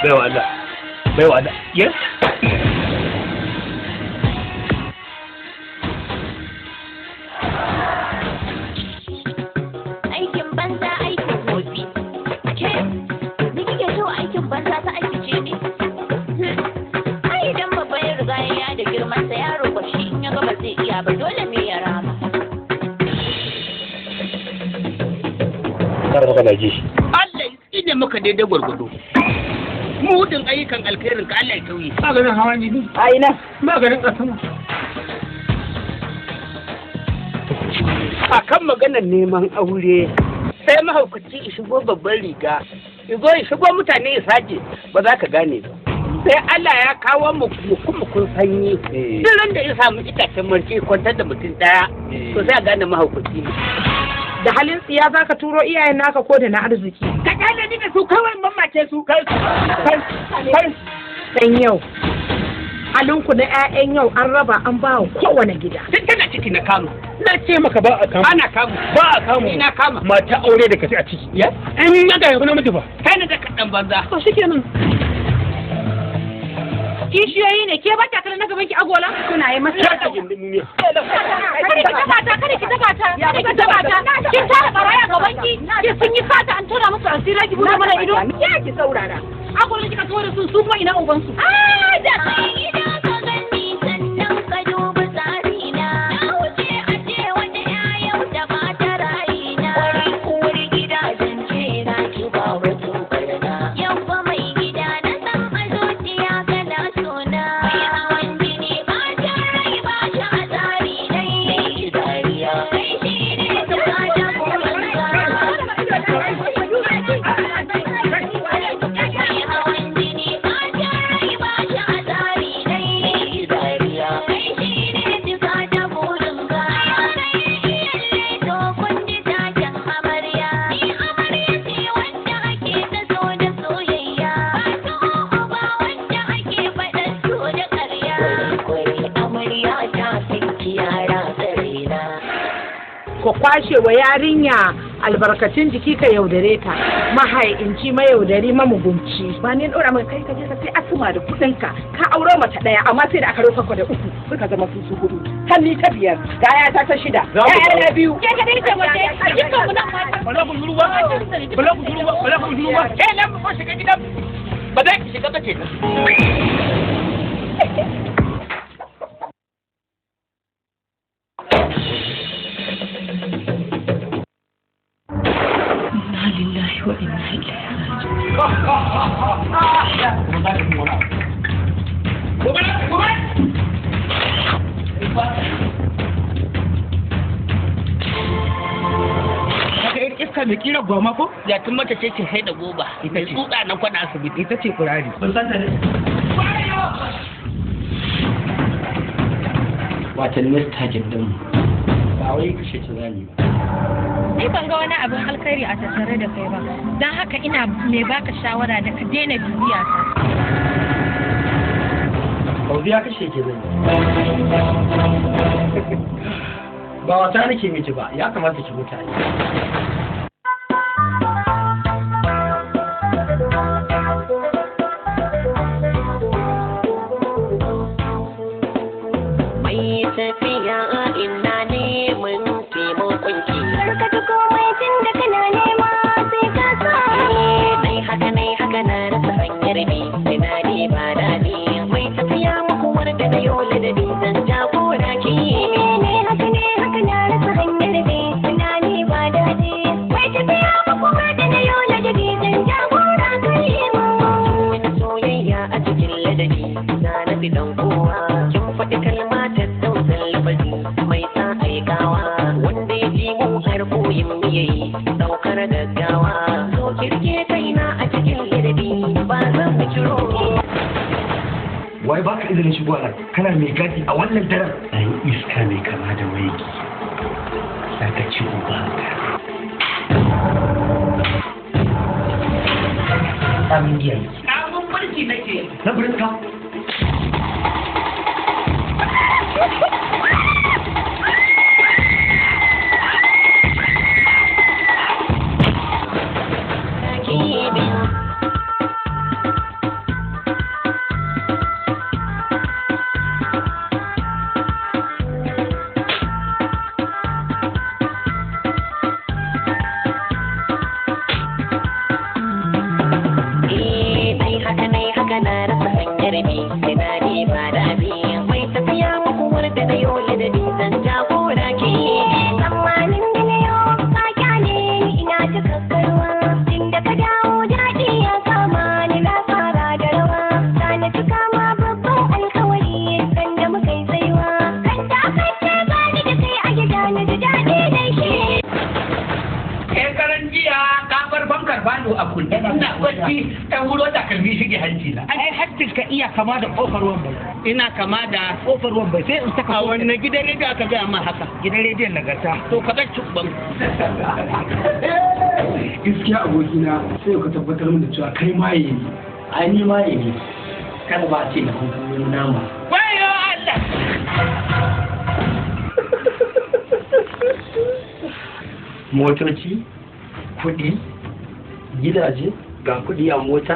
baiwa Allah baiwa Allah yes aikin banza aikin hobi ke ni kike so aikin banza ta aiki ce ne ai idan babba ya riga ya da girman sa yaro ba shi in ya ga ba zai iya ba dole ne ya rama kar ka gaje shi Allah ine maka daidai gurgudu mudin ayyukan alkhairin ka Allah ya tauye maganin hawan jini a ina maganin kasama akan maganar neman aure sai mahaukaci ya shigo babban riga ya shigo mutane ya saje ba za ka gane ba sai Allah ya kawo mu kun sanyi duk da ya samu itacen marke kwantar da mutum daya to sai a gane mahaukaci ne da halin tsiya za ka turo iyayen naka ko da na arziki ka gane ni da su kawai mamace su kai dan yau halinku na 'ya'yan yau an raba an ba wa kowane gida duk tana ciki na kama na ce maka ba a kamu ana kamu ba a kamu ina kama mata aure da kace a ciki ya in na ga na mutu ba kai ne da kaɗan banza to shikenan kishiyoyi ne ke bata kare na gaban ki agola kuna yi masa ta gindin duniya kada ki taba ta kin tara baraya gaban ki sun yi fata an tura musu asira ki bude mana ido ya ki saurara agola kika so da su kuma ina uban su da kai ina ka gani sannan ka duba tsarina na wuce a ce wata yayau da ba ta rayina uwar gida zance na ki ba wato barna yau fa mai gida na san a zuciya kana sona mai hawan jini ba ta rai ba shi a tsari dai dariya kai shi ne ta da burinka mai hawan jini ba ta rai ba shi a tsari dai dariya kai shi ne ta da burinka to kun ji taken amarya ni amarya ce wanda ake ta so da soyayya ba wanda ake faɗan so da ƙarya amarya ta sinki yara tsarena ko kwashe wa yarinya albarkatun jiki ka yaudare ta mahaiinci mayaudari mamugunci ba ne dora mai kai ka je ka sai asuma da kudin ka aure mata daya amma sai da aka roka da uku suka zama su hudu har ni ta biyar ga ya ta shida ya na biyu ke ka dai ta waje dukkan mu nan mata bala ku zuru ba eh nan ba shiga gidan ba za ki shiga kace inna lillahi wa inna ilaihi iska mai kira goma ko ya tun mata ce sai da goba ita ce tsutsa na kwana asibiti ita ce kurari ban san ta ne wata mista jindin ba wai kashe ta zani ba Ni ban ga wani abin alkhairi a tattare da kai ba, don haka ina mai baka shawara da ka daina bibiya ta. Fauziya kashe ke zai. Ba wata nake miki ba, ya kamata ki mutane. Mai tafiya ina neman taimakon ki. Karkata komai tun da kana nema sai ka sami. Nai haka na rasa hanyar bi, tunani ba daɗi. Mai tafiya makuwar da na yau ladabi zan jagora ki. Ne haka na rasa hanyar bi, tunani ba daɗi. Mai tafiya makuwar da na yau ladabi zan jagora ki. Wani soyayya a cikin ladabi, na nafi dan kowa. Kin faɗi kalma ta tausan lafazi mai sa aikawa. Wanda ya ji mu har koyin miyayi, ɗaukar gaggawa. So kirke kaina a cikin ladabi, ba zan mu ciro. Wai ba ka izinin shigo nan, kana mai gadi a wannan daren. Ɗan iska mai kama da waiki, za ka ci uba. Amin giya yi. abun mulki nake Na burinka. bacci ta wuro takalmi shige hanci na. ai haddin ka iya kama da kofar wambai. Ina kama da Kofar wambai sai in saka a wannan gidan rediyo aka gaya ma haka. gidan rediyon nagarta. To ka bar cubban. gaskiya abokina sai ka tabbatar min da cewa kai maye ne ai ni maye ne kada ba a ce na hukumin nama Wayo Allah. motoci kuɗi gidaje ga kuɗi a mota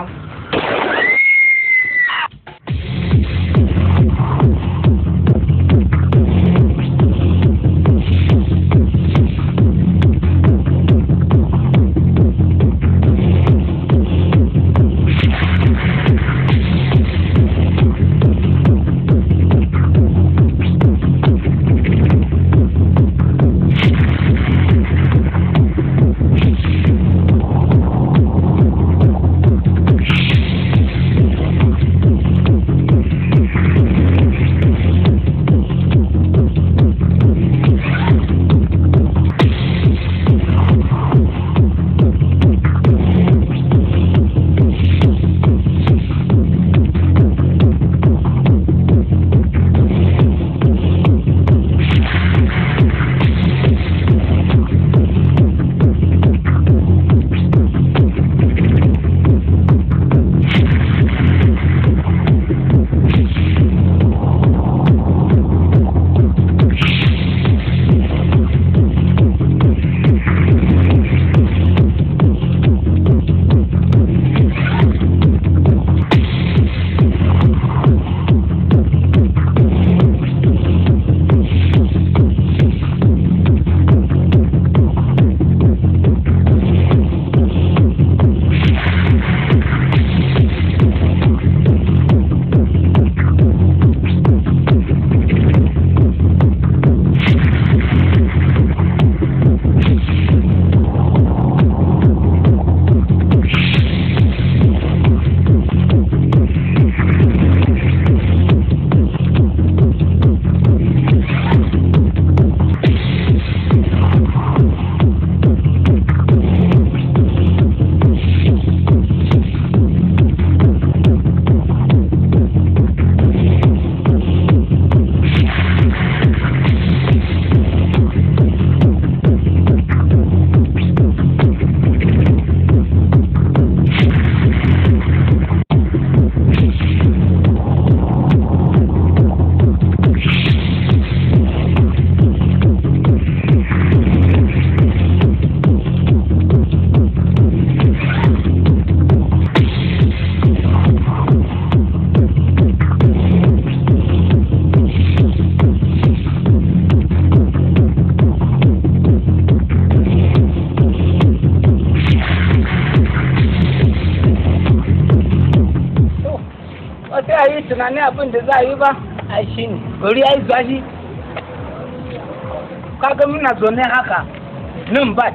tunanin abin da za a yi ba a shi ne gari ya yi zafi kaga muna zaune haka nan ba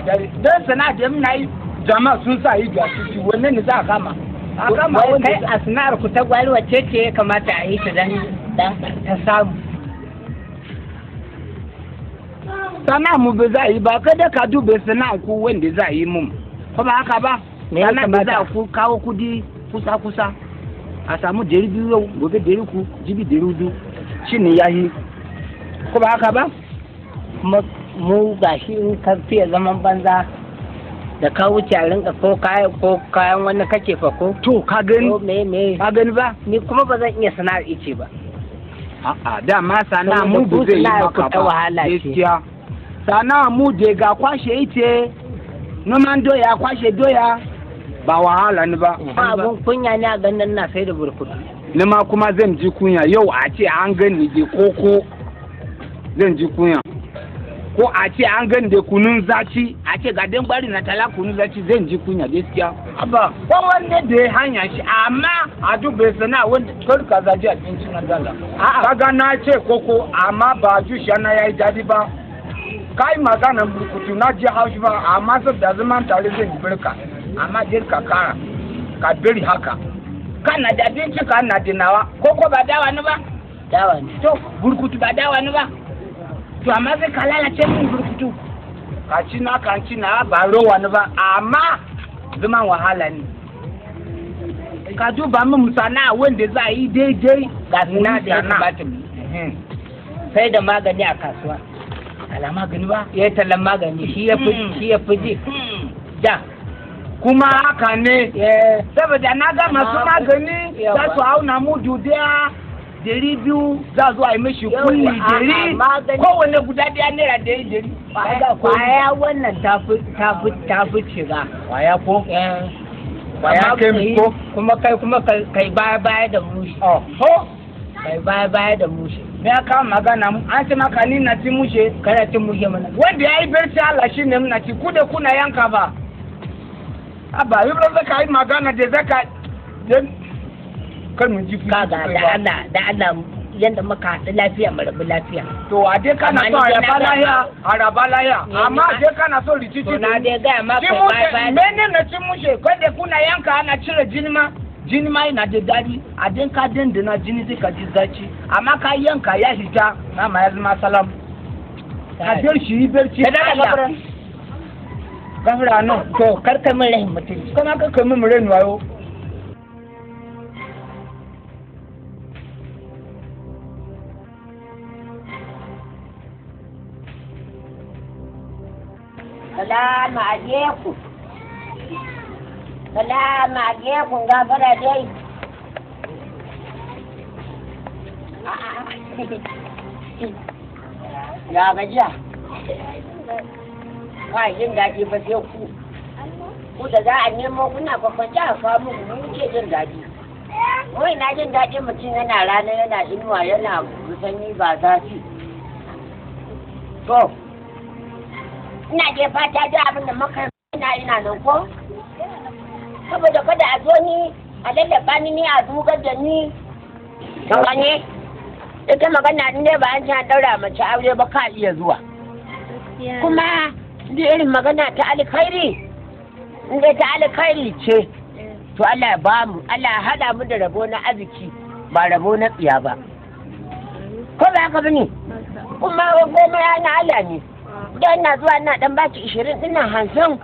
jari don sana'a da muna yi jama'a sun sa yi ga ciki wannan ne za a kama a kama wanda kai a sana'ar ku ta gwari wacce ce ya kamata a yi ta dan ta samu sana'a mu ba za a yi ba kada ka dube sana'a ku wanda za a yi mun ko ba haka ba sana'a da za ku kawo kudi kusa a samu 200 yau gobe 300 jibi 200 shi ne ya yi ko ba haka ba kuma mu gashi in ka fiye zaman banza da ka wuce a rinka ko kayan wani kake fa ko to ka gani ka gani ba ni kuma ba zan iya sana'ar ice ba a'a dama sana'a mu ba zai yi maka ba gaskiya sana'a mu je ga kwashe ice noman doya kwashe doya ba wahala ni ba abun kunya ne a ganin na sai da burkutu ni ma kuma zan ji kunya yau a ce an gani da koko zan ji kunya ko a ce an gani da kunun zaci a ce ga dan bari na tala kunun zaci zan ji kunya gaskiya abba ko wanne da hanya shi amma a dube sana wanda kar ka zaji abinci na dala kaga na ce koko amma ba jusha na yayi dadi ba kai magana burkutu na ji haushi ba amma sai da zaman tare zan birka amma dirka kara ka biri haka kana da abinci ka na dinawa koko ba dawa ni ba dawa ni to burkutu ba dawa ni ba to amma sai ka lalace min burkutu ka ci na ba rowa ni ba amma zaman wahala ne ka duba min sana'a wanda za a yi daidai ga sana'a da ya kamata mu sai da magani a kasuwa ala magani ba ya tallan magani shi ya fi ji da kuma haka ne saboda na ga masu magani za su auna mu daya 200 za zuwa yi mashi kulli 100 kowane guda daya naira 100 kwaya wannan ta fi shiga kwaya ko kwaya kai ko kuma kai baya da mushi kai baya da mushi me ya kawo magana an ce maka ni na ci mushe kana ci mushe mana wanda ya yi barci Allah shi ne muna ci ku da kuna yanka ba abba yi ba zaka yi magana da zaka kan mun ji kaga da Allah yanda muka haɗu lafiya mu rabu lafiya to a dai kana so a raba lahiya amma dai kana so rikici to na dai ga maka bai mene na ci mushe kai da kuna yanka ana cire jini ma yana da daɗi a din ka dindina jini zai ka ji zaci amma ka yanka ya hita nama ya zama salam ka bar shi yi barci gafara nan to karka min rahin mutunci kana ka kai min rahin wayo Salamu alaikum. Salamu alaikum gafara dai. Ya gajiya. Ba jin daɗi ba sai ku. Ku da za a nemo kuna kwakwace a kawo mu muke jin daɗi. Wai na jin daɗi mutum yana rana yana inuwa yana sanyi ba zafi. To, ina je fata da abin da muka ina nan ko saboda kada a zo ni a lallaba ni a dugar da ni kawai ita magana ne ba an ci an daura mace aure ba ka iya zuwa kuma da irin magana ta alkhairi inda ta alkhairi ce to Allah ya bamu Allah ya hada mu da rabo na arziki ba rabo na tsiya ba ko ba haka bane kuma goma yana Allah ne dan na zuwa ina dan baki 20 ina 50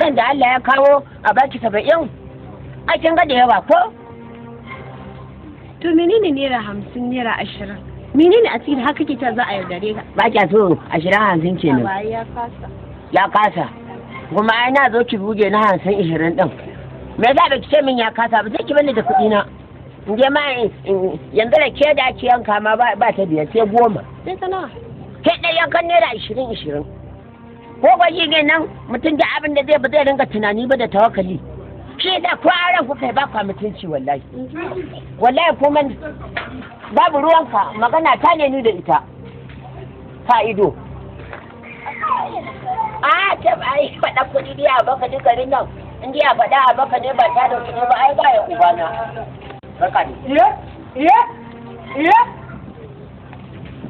ran da Allah ya kawo a baki 70 a kin ga da yawa ko to menene naira 50 naira 20 menene a cikin haka kike ta za a yaudare ka ba kya so 20 kenan ba ya kasa kuma ai na zo ki buge na 50 20 din me za ba ki ce min ya kasa ba sai ki bani da kuɗi na in je ma yanzu da ke da ake yanka ma ba ta biya sai 10 sai ta nawa kai ɗaya yankan naira 20 ko gwaji ne nan mutum da abin da zai ba zai ringa tunani ba da tawakali shi da kwaran ku kai ba kwa mutunci wallahi kuma babu ruwanka magana ta ne ni da ita fa'ido a ta ai faɗa kuɗi dai a baka duk garin nan in dai a faɗa a baka ne ba ta da kuɗi ba ai ba ya ubana barka ne iya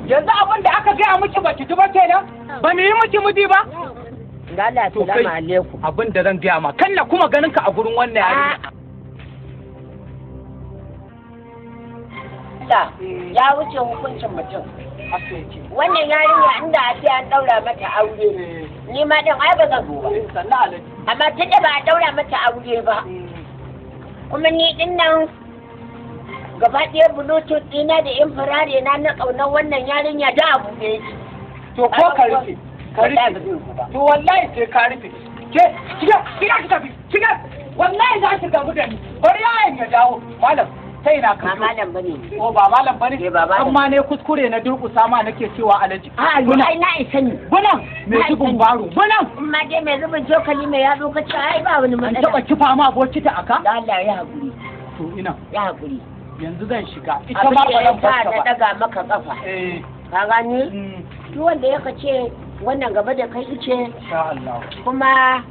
yanzu abin da aka gaya miki ba ki ba kenan ba mu yi miki mudi ba da Allah salamu alaikum abin da zan gaya ma kalla kuma ganin ka a gurin wannan yarinya ya wuce hukuncin mutum wannan yarinya inda a ce an daura mata aure ni ma din ai ba zan zo ba amma tunda ba a daura mata aure ba kuma ni din nan gaba ɗaya bluetooth ɗina da infrared na ƙaunar wannan yarinya da abu da yake to ko ka rufe to wallahi sai ka rufe ke shiga ki tafi wallahi za ki gamu da ni bari yayin ya dawo malam sai na ka malam bane ko ba malam bane amma ne kuskure na durƙusa ma nake cewa alaji ai na isa ni bunan me zubin baro bunan amma dai mai zubin cokali mai yazo ka ce ai ba wani matsala an taba kifa ma bokita aka da Allah ya hakuri to ina ya hakuri yanzu zan shiga ita ma ba zan fasa ba daga maka kafa ka gani duk wanda ya kace wannan gaba da kai ice insha Allah kuma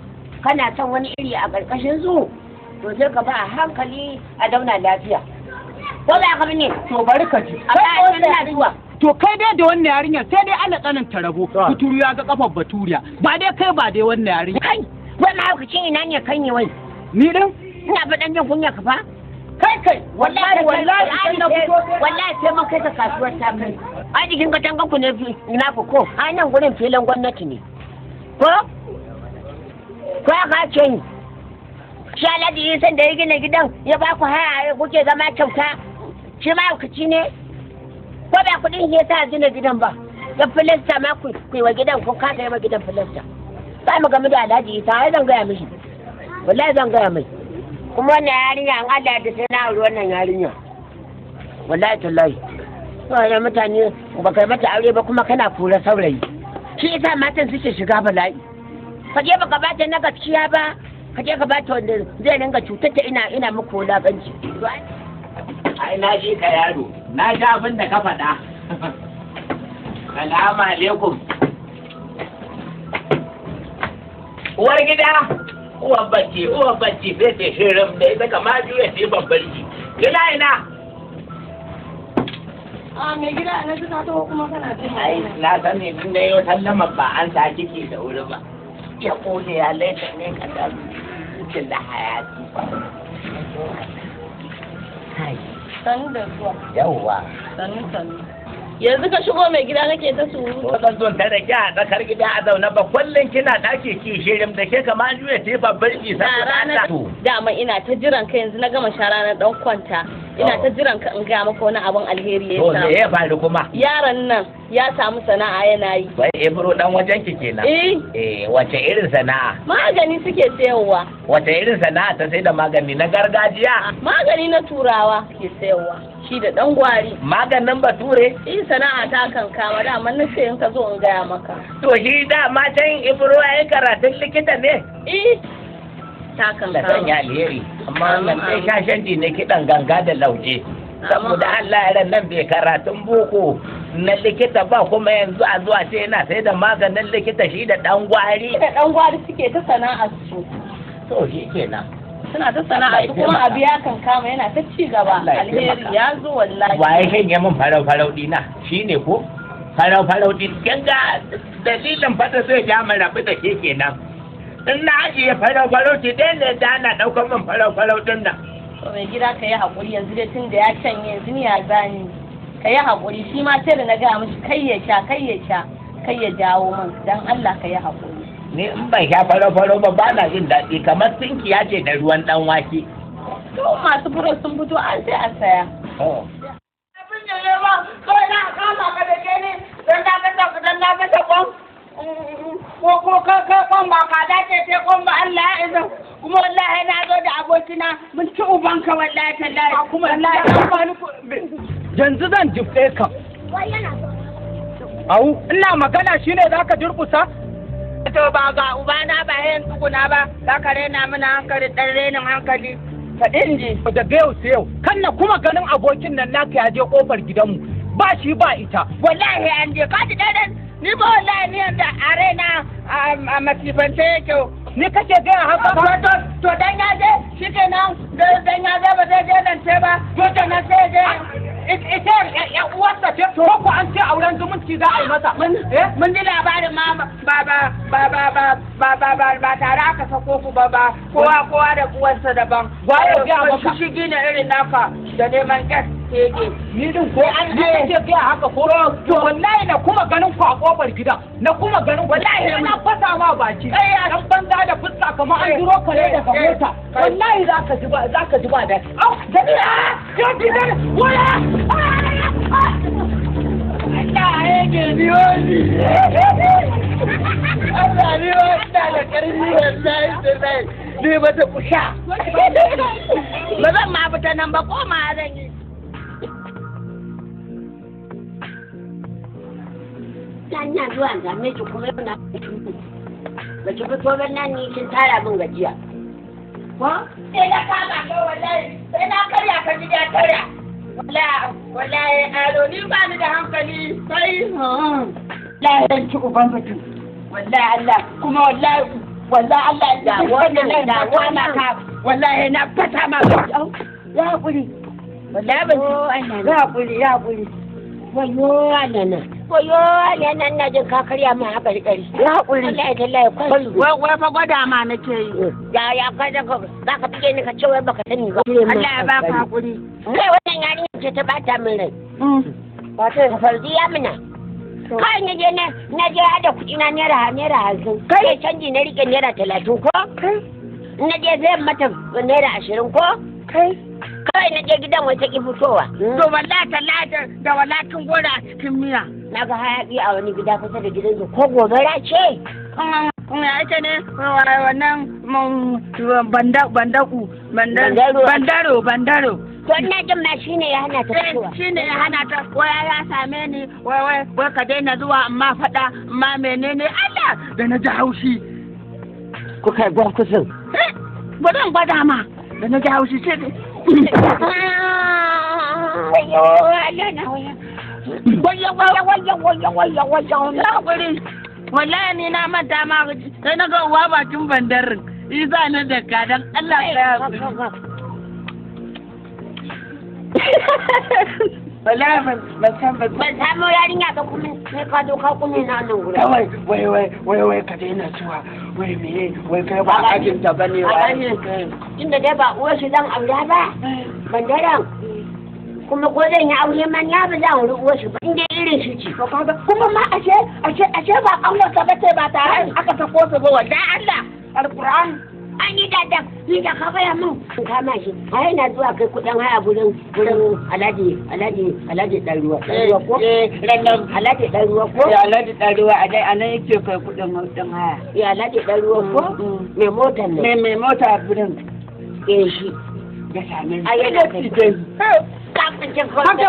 kana son wani iri a karkashin zu to sai ka ba a hankali a dauna lafiya ko ba ka bane to bari ka ji to kai dai da wannan yarinyar sai dai ana tsananta rabo kuturu ya ga kafar baturiya ba dai kai ba dai wannan yarinyar kai wannan haukacin ina ne kan yi wai ni din ina faɗan jin kunya ka fa kai wallahi sai mun kai ka kasuwar ta kai a jikin katangan ku ne ina ku ko a nan gurin filin gwamnati ne ko aka ce ni shi Alhaji Isan da ya gina gidan ya ba ku haya kuke zama kyauta shi ma hukaci ne ko ba kuɗin ya sa gina gidan ba ya filista ma ku yi wa gidan kun kasa yi wa gidan filista za mu gamu da Alhaji Isa ai zan gaya mishi wallahi zan gaya mai kuma wannan yarinya an Allah da sai na auri wannan yarinya wallahi tallahi to mutane ba kai mata aure ba kuma kana kura saurayi shi yasa matan suke shiga bala'i ka je baka bata na gaskiya ba ka je ka bata wanda zai ringa cutar ta ina muku wulakanci ai na ji ka yaro na ji abin da ka faɗa salamu alaikum uwar gida uwar bacci sai ta shirin da ita kama juya ce babbar ji ina a mai gida na suka taho kuma kana cin ai na sani tun da yau sallama ba an sa kike da wuri ba ya kone ya laita ne ka da cikin da hayati sanu da zuwa yawwa sanu yanzu ka shigo mai gida kake ta surutu ko zan zo ta da ki a tsakar gida a zaune ba kullun kina dake ki shirin da ke kamar juya ce babbar ki sai ranar dama ina ta jiran ka yanzu na gama shara na dan kwanta ina ta jiran ka in ga maka wani abun alheri ya to me ya faru kuma yaron nan ya samu sana'a yana yi bai ebro dan wajen ki kenan wace irin sana'a magani suke sayarwa wace irin sana'a ta sai da magani na gargajiya magani na turawa ke sayarwa shi da dan gwari maganin bature sana'a ta kan kama da amma na ce in ka zo in gaya maka to shi da ma can ibro yayi karatun likita ne ta kan da kan ya alheri amma nan sai shashanci ne kidan ganga da lauje saboda Allah ya nan bai karatun boko na likita ba kuma yanzu a zuwa ce yana sai da maganin likita shi da dan gwari suke ta sana'a su to shi kenan suna ta sana'a su kuma abu ya kan kama yana ta ci gaba alheri ya zo wallahi waye kan yi min farau dina shine ko farau din ganga dalilin fata sai ya mu rabu da ke kenan in na ajiye farau ki dai ne da ana daukar min farau din nan to mai gida ka yi haƙuri yanzu dai tun da ya canye yanzu ni ya zani ka yi haƙuri shi ma sai da na gaya mishi kai ya jawo min dan Allah ka yi haƙuri ni in ban sha farau ba na jin daɗi kamar tinkiya ce da ruwan ɗan wake. To masu furo sun fito an sai a saya. Abin da ya ba kawai na kama ka da ke ne don na gasa kwan. Ko kwan ba ka dace ce kwan ba Allah ya izin kuma wallahi na zo da abokina mun ci ubanka wallahi tallahi kuma wallahi ya bani yanzu zan jibɗe ka. Au, ina magana shine zaka durƙusa? To ba ga ubana ba yin tukuna ba, za ka rena mana hankali ɗan renin hankali. Faɗin ji. Daga yau sai yau, kan na kuma ganin abokin nan naka ya je ƙofar gidanmu, ba shi ba ita. Wallahi an je, ka ji ɗan ni ba wallahi ni yanda a raina a masifance yake. Ni kake gaya haka? To dan ya je, shi kenan dan ya je ba zai je nan ce ba, to kenan sai je. Ita ya uwarsa ce to ko an ce auren zumunci za a yi masa. Mun ji labarin ma ba tare aka sako ku ba kowa da uwarsa daban. Waye ga maka shi gina irin naka da neman gas keke. Ni din ko an ce ga haka ko to wallahi na kuma ganin ku a kofar gidan. Na kuma ganin wallahi na fasa ma baki. Dan banza da fuska kamar an duro kare daga mota. Wallahi zaka ji ba da. Au, Jamila! Jamila! Waya! Allah ya ke biyoni. Allah ne wanda da ƙarfi wallahi sai ne mata kusha. Ba zan ma fita nan ba ko ma zan yi. Ina zuwa game ki kuma yau na ba ki fito ba nan ni kin tara min gajiya. Ko? Sai na kama ka wallahi sai na karya ka ji ya karya. Wallahi ado ni ba ni da hankali sai lahin ci uban mutum wallahi Allah kuma wallahi Allah da wannan da wannan ka wallahi na fata ma ya hakuri wallahi ban ya hakuri wayo nan na jin ka karya ma haka rikari ya hakuri wallahi tallahi wai fa gwada ma nake yi ya ka da za ka fike ni ka ce wai baka sani ba Allah ya baka hakuri kai wannan yarinya ce ta bata min rai ba ta fardiya mina kai ne je na je da kuɗi na naira 50 kai canji na rike naira 30 ko na je zai mata naira 20 ko Kai. kawai na je gidan wata ki fitowa To wallahi tallahi da walakin gora a cikin miya. na ga hayaki a wani gida kusa da gidansu ko gobara ce Ya ake ne wannan bandaku. Bandaro. to ina jin ma shine ya hana ta fitowa Shi ne ya hana ta waya ya same ni wai ka daina zuwa amma faɗa amma menene Allah da na ji haushi. kuka gwa kusan Ba zan gwada ma da na ji haushi sai wayo Allah na wayo na hakuri. Wallahi ni na manta ma sai na ga uwa bakin bandarin. Isa na da kadan Allah ya hakuri. Wallahi ban samu yarinya ka kuma sai ka doka kunne na nan gurin kawai wai ka daina zuwa wai meye wai kai ba ajin ta bane wai inda dai ba uwar shi zan aure ba bandaran kuma ko zan yi aure man ya ba zan aure uwar shi ba inda irin shi ce kuma ma ashe ba Allah ta bace ba tare aka sako su ba wallahi Allah alquran an yi dadan ni da ka baya mun kama shi ai na zuwa kai kudin haya gurin alhaji dan ruwa ko rannan alhaji dan ruwa ko ya alhaji dan ruwa a dai anan yake kai kudin haya ya alhaji dan ruwa ko mai motar ne mai mota gurin shi ya same a yi da cikin kafin cin kwanci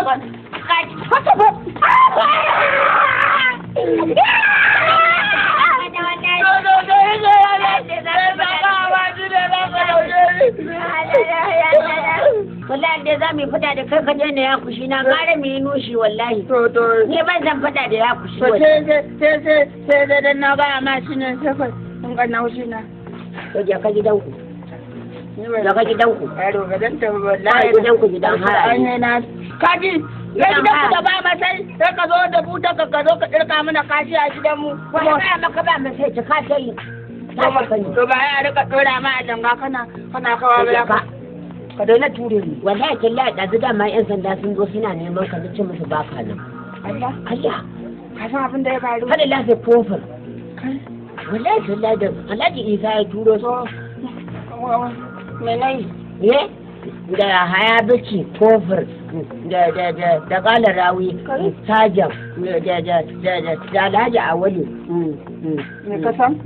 wallahi da za mu fada da kai ka daina ya kushi na gara mu yi nushi wallahi ne ban zan fada da ya kushi sai da na ga ma shi ne sai ka ga naushi na to je ka gidanku daga gidanku yaro ga dan ta wallahi gidanku gidan haya ne na kaji ya gidanku da ba ma sai ka zo da buta ka zo ka dirka mana kashi a gidan mu wallahi maka ba mu sai ka kai to ba ya rika dora ma a janga kana kawa ba ka daina ture ni wallahi killahi da zuga ma yan sanda sun zo suna neman ka ce musu ba ka nan Allah ka san abin da ya faru kada lafiya kofar wallahi killahi da Alhaji Isa ya turo so menai da haya biki kofar da kala rawi sajan da Alhaji Awali me ka san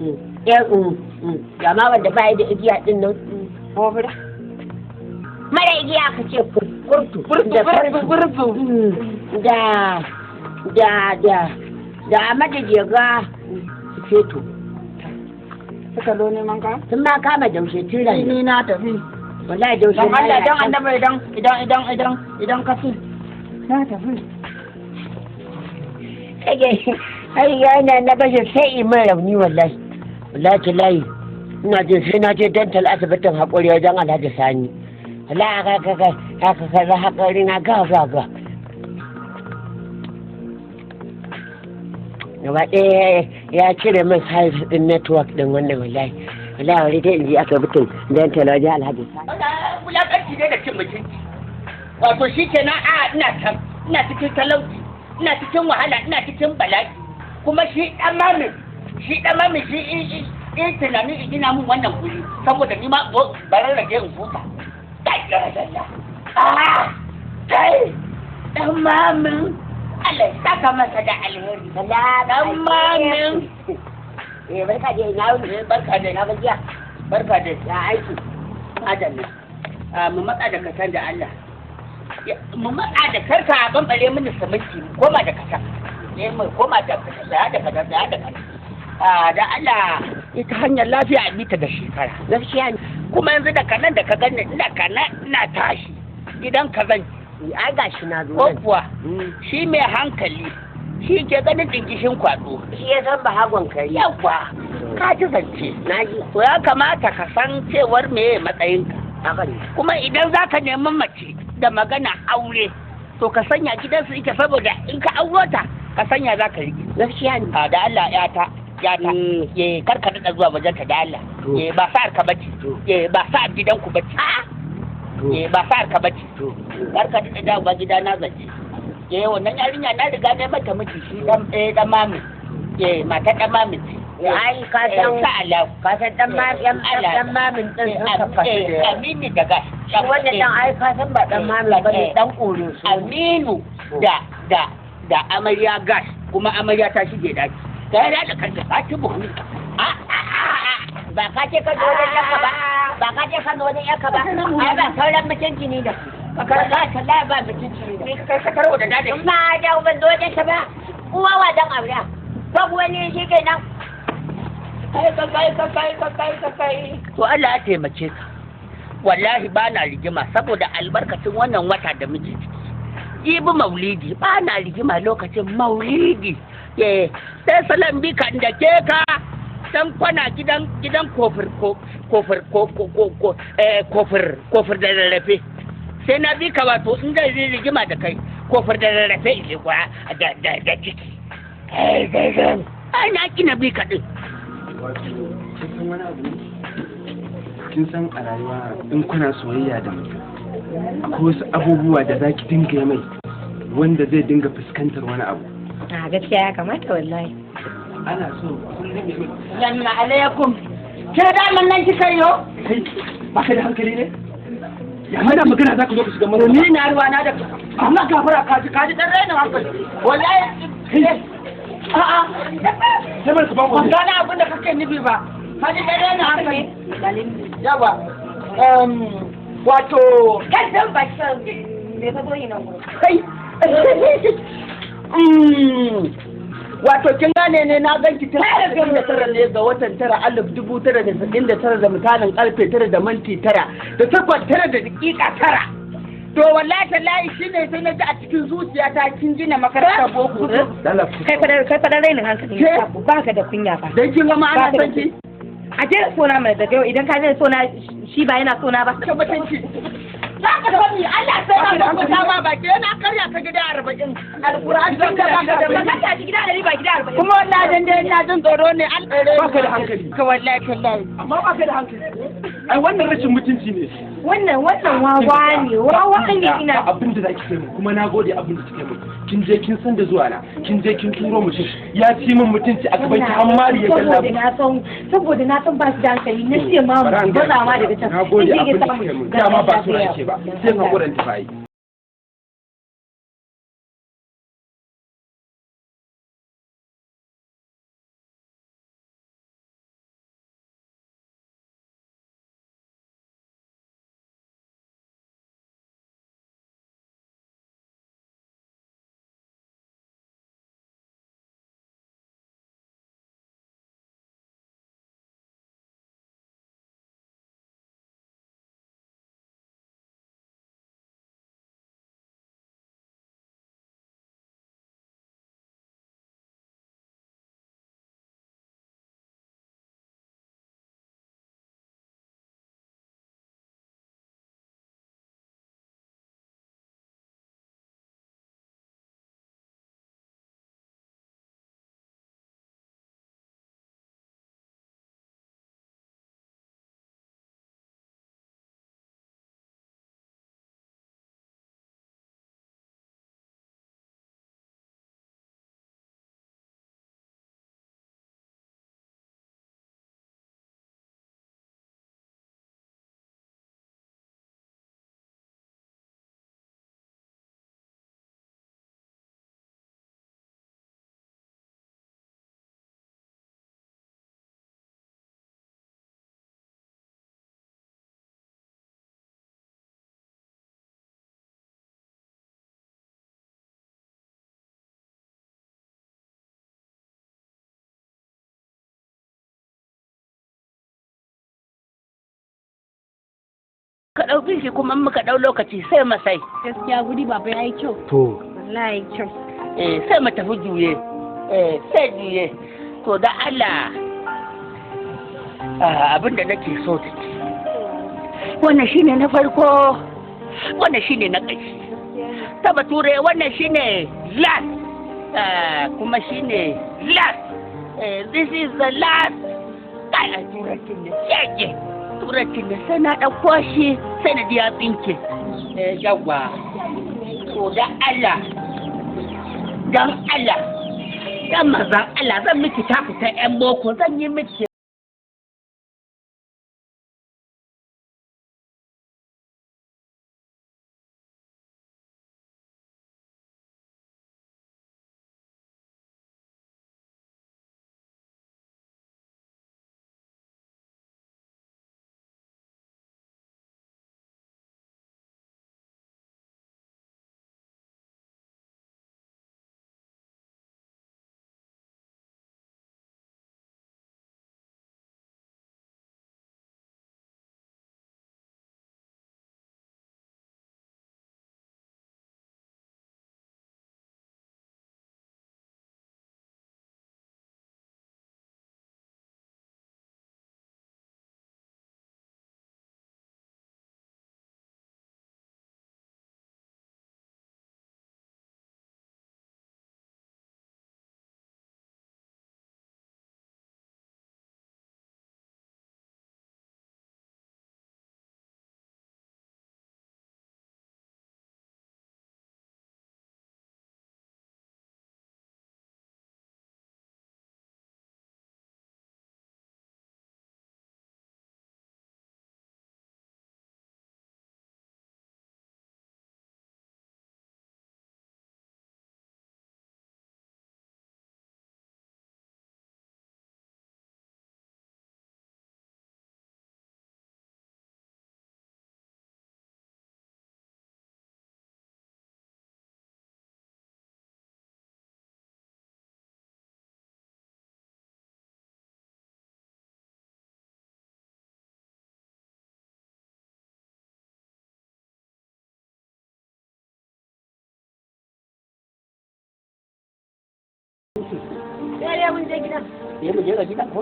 gama wanda ba da igiya din nan kofar mara igiya ka ce kurtu da Amadu Jega feto suka lo neman ka sun ma kama daushe tun rai ni na tafi wallahi daushe dan Allah dan annabi idan ka fi na tafi kage ai yana na bashi sai in mai rauni wallahi layi ina jin sai na je dental asibitin haƙuri wajen Alhaji Sani wallahi haka haƙari na ga gaba ɗaya ya cire min size din network din wannan wallahi wani dai in ji aka mutum dental wajen Alhaji Sani wulaƙanci ne da cin mutunci wato shi ke ina cikin talauci ina cikin wahala ina cikin bala'i kuma shi ɗan mamin shi in tunanin in gina mun wannan guri saboda ni ma barar rage in huta kai ɗan mamin Allah ya saka masa da alheri ɗan mamin barka da na gajiya barka da ya aiki adalla mu matsa da kasan da Allah mu matsa da karka a bambare mini samanci koma da kasa mu koma da kasa da kasa da Allah ita hanyar lafiya a bita da shekara gaskiya ne kuma yanzu da kanan da ka gani ina tashi idan ka zan ai gashi na zo ko kuwa shi mai hankali shi ke ganin dingishin kwado shi ya san bahagon kari yawa ka ji zance na ji to ya kamata ka san cewar meye matsayinka kuma idan za ka nemi mace da magana aure to ka sanya gidansu ike saboda in ka auro ta ka sanya za ka riƙe gaskiya ne da Allah yata karka daɗa zuwa wajenta da Allah ba sa'ar ka bace ba sa'ar gidanku bace ba sa'ar ka bace karka daɗa dawowa gida na zance wannan yarinya na riga ne mata miji shi dan mami mata dan mami ai ka san ka san dan mamin din suka fashe Aminu da gas wannan dan ai ka san ba dan mamin bane dan kore su Aminu da amarya gas kuma amarya ta shige daki ta da kanta ta ci buhu ba ka ce ka zo wajen yaka ba ka ce ka zo wajen yaka ba ai ba sauran mutunci ne da ka kalla ba mutunci ne da kai ka karo da dadi ma da ban zo wajen ka ba uwa wa dan aure ba wani shi kenan kai to Allah ya taimake ka wallahi ba na rigima saboda albarkacin wannan wata da muke ciki jibi maulidi ba na rigima lokacin maulidi sai salam bi kan da ke ka dan kwana gidan kofir da rarrafe sai na bi ka wato in zai rigima da kai kofir da rarrafe ile kwa da ciki ai na kina bi ka din kin san a rayuwa in kuna soyayya da mutum akwai wasu abubuwa da za ki dinga mai wanda zai dinga fuskantar wani abu a gaskiya ya kamata wallahi ana so kullum ya mai Assalamu alaikum. Ke da nan kika yo? kai ba ka da hankali ne ya mana magana za ka zo ka shiga mana Ni na ruwa na da amma gafara kaji dan raina hankali. Wallahi a'a sai mai ku ba mu ban gane abin da kake nufi ba. Kaji dan raina hankali. Yawa. Wato kan san ba san me ka zo yi nan gurin kai wato kin gane ne na ganki tun da tara ne ga watan 1999 da misalin karfe 9 da minti 9 da takwas 9 da dakika 9 to wallahi tallahi shine sai na ji a cikin zuciyata kin gina makarantar boko kai fadar rainin hankali ne ba ka da kunya ba dan kin ga ma ana san ki a je sona mai daga yau idan ka je sona shi ba yana sona ba ka mutunci za ka sani Allah sai ka kwata ma ba ke na karya ka gida 40 alquran dan da ba ka da ka ji gida 100 ba gida 40 kuma wallahi dan dai ina jin tsoro ne alƙare ba ka da hankali ka wallahi tallahi amma ba ka da hankali ai wannan rashin mutunci ne wannan wawa ne ina abin da zaki kai mu kuma na gode abin da kike mu kin je kin san da zuwa na kin je kin turo mutum ya ci min mutunci a gaban ki har mari ya galla saboda na san ba shi da hankali na ce ma ba za ma daga can na gode abin da kike mu dama ba su ake ba sai hakuran ta bai ka ɗauki shi kuma muka ɗau lokaci sai masai gaskiya gudi baba yayi kyau to wallahi kyau sai mu tafi juye sai juye to da Allah abin da nake so ta ce wannan shine na farko wannan shine na ƙarshe ta bature wannan shine last kuma shine last this is the last kai a turancin ne shege turancin ne sai na ɗauko shi sai na ya tsinke yawa to da Allah dan Allah dan mazan Allah zan miki taku ta ƴan boko zan yi miki Ya mun je gidan. ya mu je ga gidan ko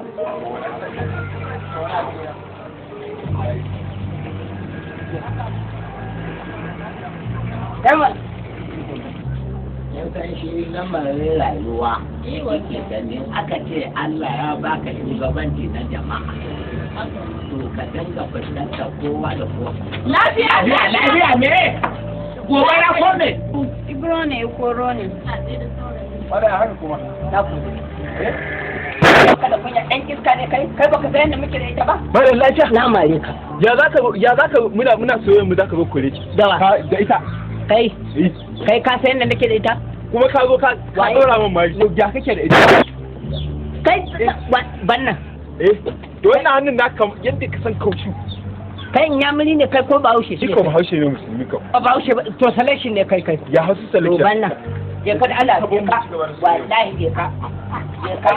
Yaman yau kan shi lamarin rayuwa yake ganin aka ce Allah ya baka shugabanci na jama'a to ka dinga fuskantar kowa da kowa lafiya me gobara ko me Ibro ne koro ne. Wanda ya haka kuma. Kada kunya ɗan iska ne kai baka san yadda muke da ita ba. Mara lafiya. na mare ka Ya zaka muna soyayya mu zaka zo kore ki. dawa Da ita. kai ka san yadda nake da ita Kuma ka zo ka dora min mari. Ya kake da ita. kai bannan To wannan hannun naka yadda ka san kaushu. kai in yamuri ne kai ko bahaushe Shi ko bahaushe ne musulmi ka. ba bahaushe ba to selection ne kai Ya hasu to selection. bannan Je ka da Allah je ka. Wallahi je ka. Je ka.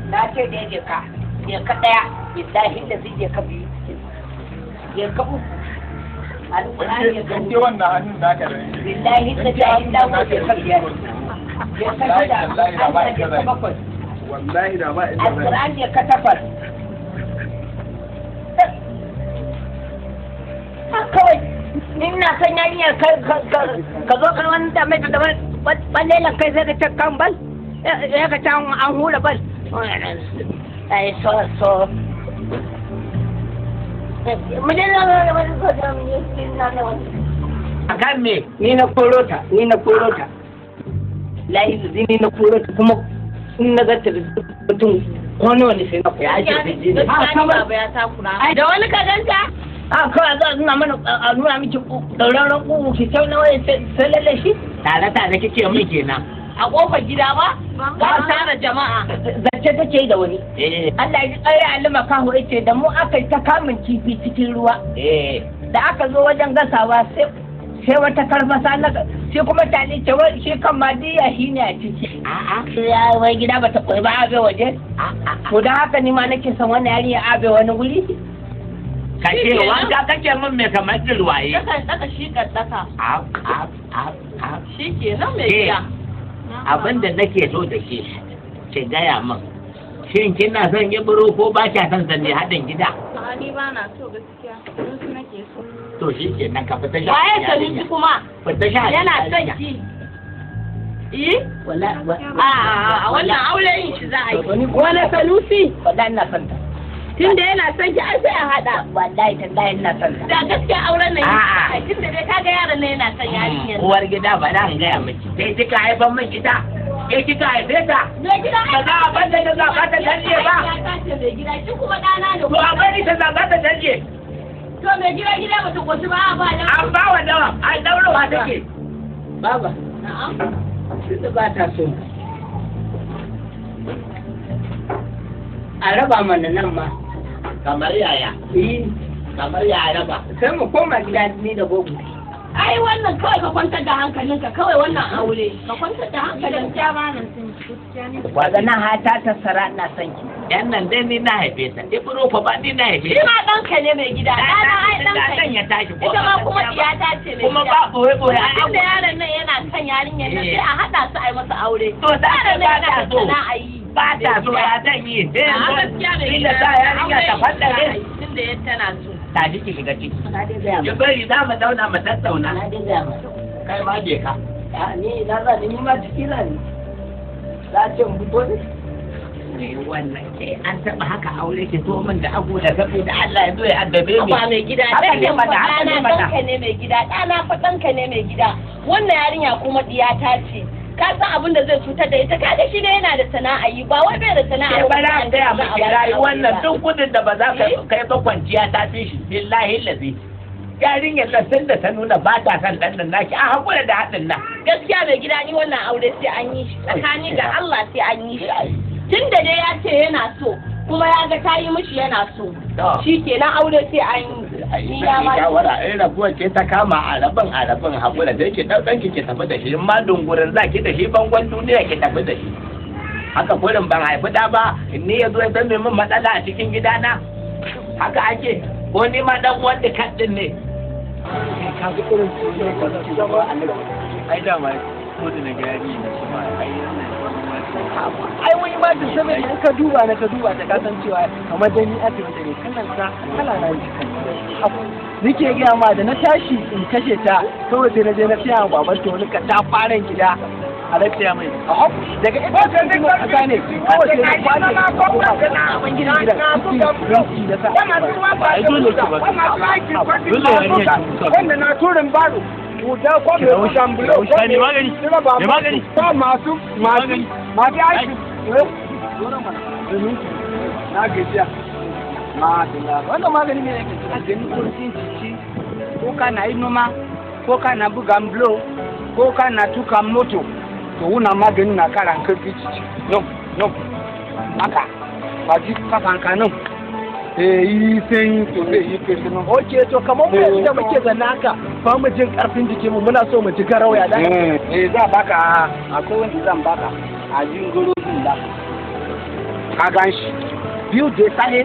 Na ce da je ka. Je ka daya. Billahi da zai je ka biyu. Je ka uku. Alƙur'ani ya Kan je wannan hannun naka da. billahi da jahin da mu je ka biyar. Je ka da Allah je ka bakwai. Wallahi da ba ita. Alƙur'ani ya ka takwas. Kawai ina son yarinyar ka zo kan wani da mai da ballelan kai sai ka ce kan bal ya ka ce an hura bal ai so mu je na a kan me ni na korota layi zuzi ni na korota kuma in na zata da mutum ko nawa ne sai na koya ake da jini ya takura. Da wani ka ganta? a kawai za a nuna miki ɗauraren ƙugu ki kyau na wani sai lalle shi tare kike min kenan A ƙofar gida ba? Ba tara jama'a. zance take da wani Allah ya ƙara alima kaho yace da mu aka yi ta kamun kifi cikin ruwa da aka zo wajen gasawa sai wata karfasa na sai kuma ta ce shi kan ma diya shi ne a ciki ya wai gida ba ta koyi ba abe waje to da haka ni ma nake son wani yarinya abe wani wuri Kashe wanka kake min mai kamar jirwaye. Dakan daka shi kan daka. Shi ke nan mai gida. Abin da nake so da ke gaya min. Shin kina son yi buru ko ba kya son zanne haɗin gida? Ni ba na so gaskiya. Su nake so. To shi ke nan ka fita sha. Waye Sanusi kuma? Fita sha. Yana son ki. A wannan aure yin shi za a yi. wani Sanusi wallahi ina son ta Tunda yana son ki ai sai a haɗa. wallahi tallahi ina son ta Da gaskiya auren nan A'a. yi. Tunda dai kaga yaron nan yana son yarinyar. Uwar gida ba za in gaya miki. Sai kika haifan min ita. ke kika haife ta mai gida ba za a banda da zaba ta canje ba ta ce mai gida shi kuma ɗana ne to a bari ta zaba ta canje to mai gida ba ta kwashi ba ba da an ba wa dawa an daurowa take baba na'am da ba ta so a raba mana nan ma kamar yaya kamar yaya raba sai mu koma gida ni da gogo ai wannan kawai ka kwantar da hankalinka kawai wannan aure ka kwantar da hankalinka wadannan hata ta sara na son ki yan nan dai ni na haife ta ibro fa ba ni na haife shi ma ɗanka ne mai gida ɗana ai ɗanka dan ne ya tashi ko ita ma kuma iyata ce mai gida kuma ba boye boye tun da yaron nan yana kan yarinyar nan sai a haɗa su a yi masa aure to da yaron nan yana da so sana'a yi ba ta so ya zan yi a gaskiya mai inda gida ta yarinya ta faddare tun da ya tana so ta ji ki shiga ciki na dai ga ya bari za mu zauna mu tattauna na dai ga kai ma je ka ni na za ni ma ciki na ni za ce mu fito ne wannan ke an taɓa haka aure ki to min da abu da gabe da Allah ya zo ya addabe ni ba mai gida haka ne ɗan mata haka ne ɗana mata ɗanka ne mai gida ɗana fa ɗanka ne mai gida wannan yarinya kuma ɗiyata ce ka san abin da zai cutar da ita kaga shi ne yana da sana'a yi ba wai bai da sana'a ke bara an gaya miki rayuwar nan duk gudun da ba za ka kai ba kwanciya ta fi shi billahi lazi yarinyar nan tun da ta nuna ba ta san ɗan nan naki a hakura da haɗin nan gaskiya mai gida ni wannan aure sai an yi shi tsakani ga Allah sai an yi shi tun da dai ya ce yana so kuma ya ga ta yi mishi yana so shi kenan aure sai an yi ya ma shawara in rabuwar ce ta kama a rabin hakura da yake ɗan ki tafi da shi in ma dungurin za ki da shi bangon duniya ki tafi da shi haka kurin ban haifi da ba ni ya zo ya zame min matsala a cikin gidana haka ake ko ni ma dan wanda kaɗin ne ka ga irin su zama ai da ma ko da na gari ne kuma ai ai wani ma da saboda in ka duba ta kasan cewa kamar da ni asibiti ne kanan sa kala na ji kan nake gaya ma da na tashi in kashe ta kawai sai na je na siya wa baban ta wani ka ta fara gida a lafiya mai daga ita ce kuma kasa ne kawai sai na kwace ta kuma ban gidan cikin yanki da sa ai dole ki ba dole ya ne wanda na turin baro da kwame shambulo ne magani ne magani ba masu aiki na gajiya wannan magani ne yake a gani kurcin cici ko kana yi noma ko kana buga bulo ko kana tuka moto to wuna magani na kara karfi cici no haka ba ji kafanka nan yi sanyi to zai yi kirki nan oke to kamar mu yanzu da muke zanna haka ba mu jin karfin jikin mu muna so mu ji garau ya da za baka akwai wanda zan baka a jin goro din da ka gan shi biyu da sahe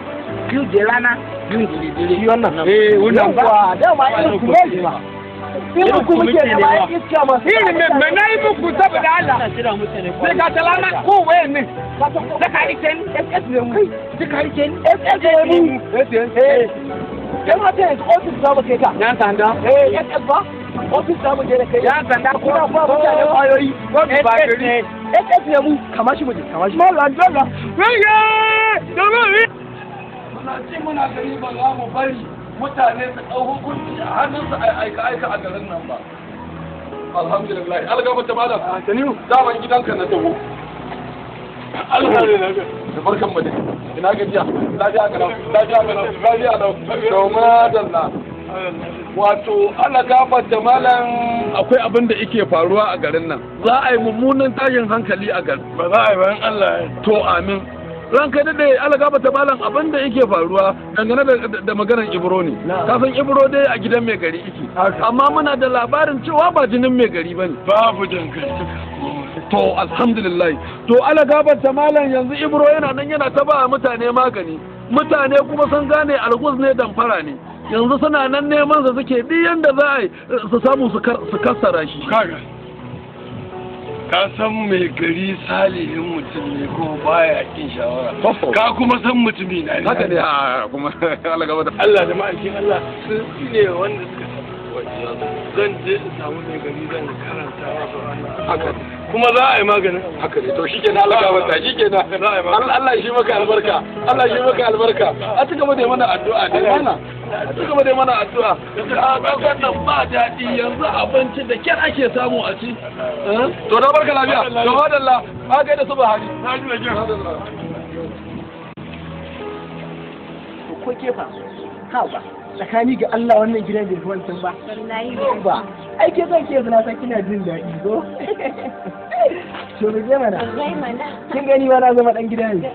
biyu da rana biyu da dare yi wannan wannan ba da ma irin kuma ba irin kuma ke da ma iska ma irin me na yi muku saboda Allah sai ka talana ko waye ne da ka yi ten SS ne mu da ka yi ten SS ne mu kai ma ta office za mu kai ka ya sanda SS ba office za mu je da kai ya sanda ko ba mutane kwayoyi ba gari SS ne mu kama shi mallan dalla muna ci muna gani ba za mu bari mutane su ɗau hukunci a hannunsu a aika a garin nan ba alhamdulillah algaba ta malam taniyu daman gidanka na taho alhamdulillah da barkan mu dai ina gajiya lafiya to madalla wato ana gafarta malam akwai abin da yake faruwa a garin nan za a yi mummunan tashin hankali a garin ba za a yi bayan Allah to amin ranka da dai Allah gabata malam abin da yake faruwa dangane da maganar Ibro ne kafin Ibro dai a gidan mai gari yake amma muna da labarin cewa ba jinin mai gari bane babu dangantaka to alhamdulillah to Allah gabata malam yanzu Ibro yana nan yana ta ba mutane magani mutane kuma sun gane algus ne damfara ne yanzu suna nan neman sa suke duk yanda za a yi su samu su kassara shi ka san mai gari salihin mutum ne ko baya kin shawara ka kuma san mutumi na ne haka ne kuma Allah gaba da Allah da ma'aikin Allah sun ne wanda suka zan je in samu mai gari zan karanta haka kuma za a yi maganin haka ne to shikenan Allah gaba da shikenan Allah shi maka albarka Allah shi maka albarka a cika mu da mana addu'a da mana ci gaba da mana addu'a a ƙasar nan ba daɗi yanzu abinci da kyar ake samu a ci to na barka lafiya to madalla ba ga da su Buhari na ji da kyar ko kefa ha ba tsakani ga Allah wannan gidan bai wancan ba wallahi ba ai ke zan ke zana san kina jin daɗi ko to mu je mana kin gani ma na zama dan gida ne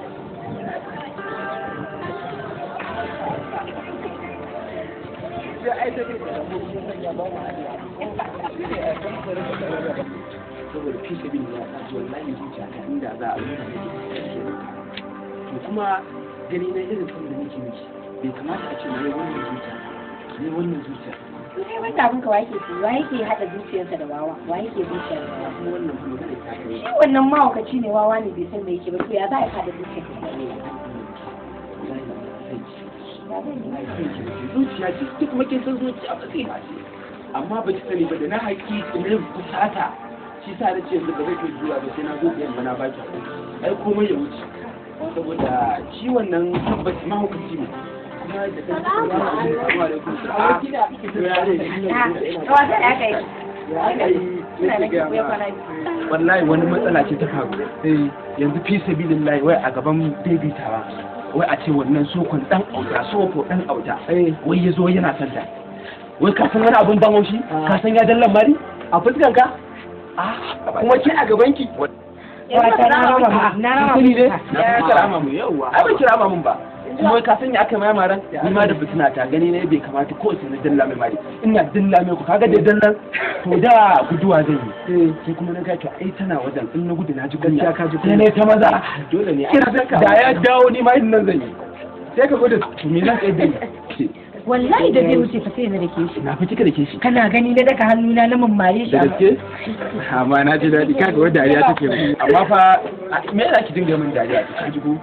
saboda fi sabin ya ɗaji wallahi zuciya ta inda za a to kuma gani na irin son da nake miki bai kamata a ce na yi wannan zuciya ne wannan zuciya ne wanda abin ka wake ce wa yake hada zuciyarsa da wawa wa yake zuciya da wawa kuma wannan kuma da ta kai shi wannan mahaukaci ne wawa ne bai san me yake ba to ya za a hada zuciyarsa da zuciya ce duk kuma kin san zuciya ba sai ba ce amma ba ki sani ba da na haƙi ne fusata shi sa da ce yanzu ba zai iya zuwa ba sai na zo da yamma na baki ai komai ya wuce saboda shi wannan tabbaci mahaukaci ne kuma da kan kuma da wallahi wani matsala ce ta faru yanzu fi sabilillahi wai a gaban daidaitawa wai a ce wannan sokon dan auta sofo dan auta wai ya zo yana santa wai ka san wani abun ban haushi ka san ya dallan mari a fuskan ka kuma ke a gaban ki na rama mu yawa ai ban kira mun ba kuma wai ka san ya aka mai maran ni ma da fitina ta gani ne bai kamata ko sai na dalla mai mari ina dalla mai ku kaga da dallan to da guduwa zan yi sai kuma na ga to ai tana wajen in na gudu na ji kunya sai ne ta maza dole ne da ya dawo ni ma in nan zan yi sai ka gudu to me zan kai dai wallahi da zai wuce fa sai na dake shi na fi cika dake shi kana gani na daga hannuna na mammare shi da gaske amma na ji daɗi kaga wadda dariya take mu amma fa me yana ki dinga min dariya ki ji ko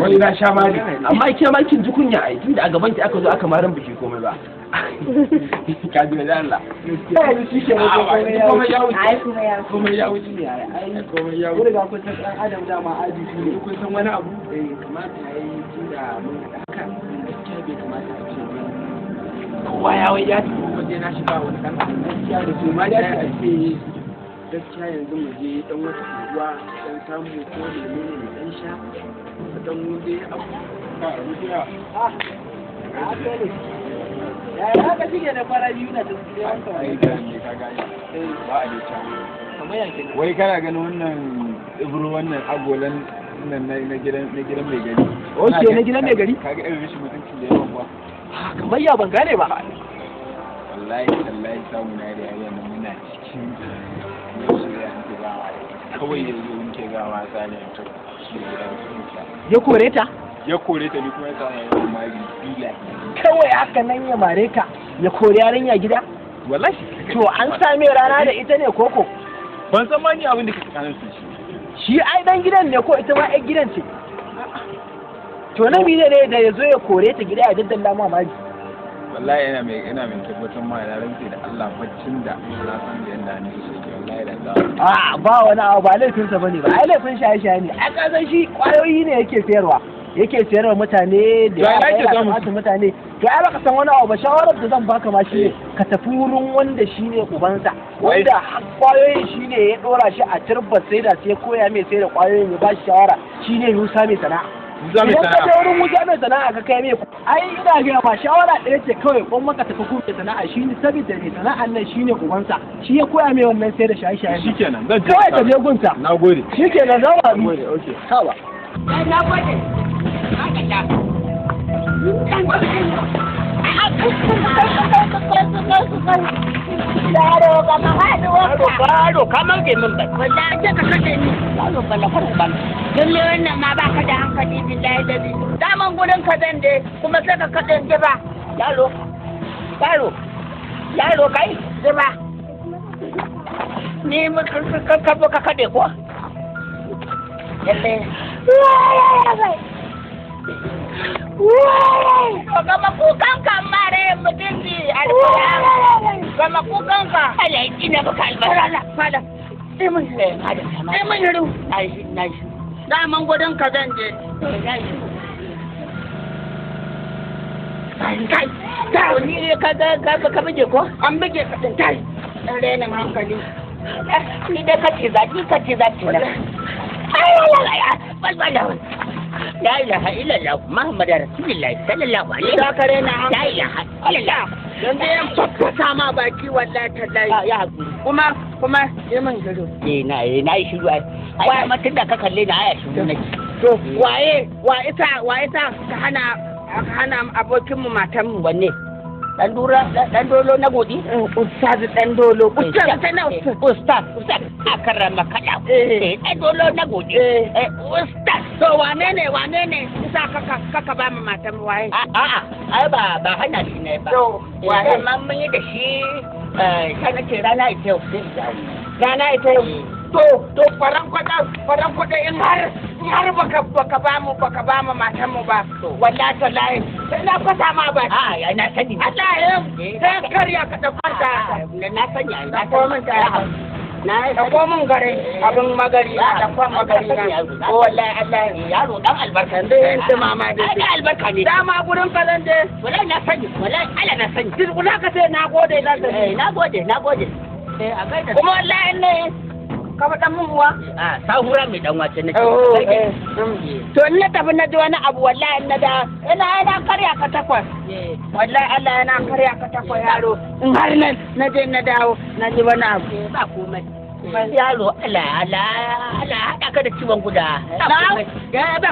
wani na sha mari amma ke ma kin ji kunya ai tunda a gaban ki aka zo aka maran biki komai ba ka ji da Allah ai shi ke komai ya wuce ai komai ya wuce ne ai komai ya wuce ga kun san dan adam dama aji shi ne kun san wani abu kamata yayi tunda mun haka gaskiya bai kamata a ce kowa ya wai ya tafi waje na shiga wani kan gaskiya da su ma da a ce gaskiya yanzu mu je dan wata ruwa dan samu ko da ne dan sha dan mu je abu ba ruwa ya haka shige da fara biyu na tasiri wanka ai ga ne kaga ba a dace kamar yanke wai kana ganin wannan ibro wannan agolan nan na gidan mai gari oke na gidan mai gari kaga irin rashin mutunci da yawan ba kamar ya ban gane ba wallahi samu na da yayin nan muna cikin kawai da zo muke ga wasa ne to shi ya kore ta ni kuma ya samu yayin mari bila kawai haka nan ya mare ka ya kore yarinya gida wallahi to an same rana da ita ne koko ban san ma ni abin da kake kanan su shi ai dan gidan ne ko ita ma ai gidan ce to na bi ne da ya zo ya kore ta gida ya daddalla ma mari wallahi ina mai tabbatar ma da rantsi da Allah baccin da na san da yanda ne shi ke wallahi da Allah ba wani abu ba laifin sa bane ba ai laifin shaye ne ai ka san shi kwayoyi ne yake sayarwa mutane da ya kamata mutane to ai baka san wani abu ba shawarar da zan baka ma shi ne ka tafi wurin wanda shine ubansa wanda kwayoyin shine ya dora shi a turbar sai da sai koya mai sai da kwayoyin ya ba shi shawara shine Musa mai sana'a idan ka je wurin Musa mai sana'a ka kai mai ai ina ga ba shawara ɗaya ce kawai kon maka tafi ku mai sana'a shine saboda mai sana'an nan shine ubansa shi ya koya mai wannan sai da shaye-shaye shikenan zan je kawai ka je gunta nagode shikenan zan wa nagode okay sawa na gode haka ta Yaro ba ma haɗuwa ka manke min ba. Wallahi sai ka kashe ni. Yaro ba lafar ba. Lalle wannan ma ba ka da hankali billahi da bi. Daman gurin ka zan je kuma sai ka kashe ni ba. Yaro kai ba. Ni mun ka kade ko? Lalle. Gama kukanka mare mutunci alƙur'an. Gama kukanka. Allah ya tsina baka albarala. Fada. Sai mun shiru. Na shi. Daman gudun ka zan je. kai ta ni ka bige ko an bige ka din tai dan rena hankali ni da kace zaki na ai la ilaha illallah muhammadar rasulullah sallallahu alaihi wasallam ka rena la ilaha illallah yanzu yan fakkata ma baki wallahi tallahi ya hakuri kuma yaman gado na yi shiru ai mutun da ka kalle da aya shiru nake to waye ta ka hana abokin mu matan mu wanne dan dolo na godi ustaz dan dolo ustaz akarama kada dan dolo na godi ustaz to wane ne isa kaka ba mu matan mu waye ai ba hana shi ne ba waye mun yi da shi kana ce rana ita to faran kwada in har baka ba mu matan mu ba wallahi tallahi sai na kwata ma ba na sani Allah ya sai kariya ka da kwanta na sani na ko mun ta na ko mun gare abin magari da kwan magari na ko wallahi Allah yaro dan albarka dai yanzu mama dai albarka ne dama gurin kalan dai wallahi na sani wallahi Allah na sani duk ka sai na gode a gaida kuma wallahi ne ka faɗa mun uwa sahura mai dan wace nake to in na tafi na ji wani abu wallahi na da ina karya ka takwas wallahi Allah yana karya ka takwas yaro in har nan na je na dawo na ji wani abu ba komai yaro Allah haɗa ka da ciwon guda ba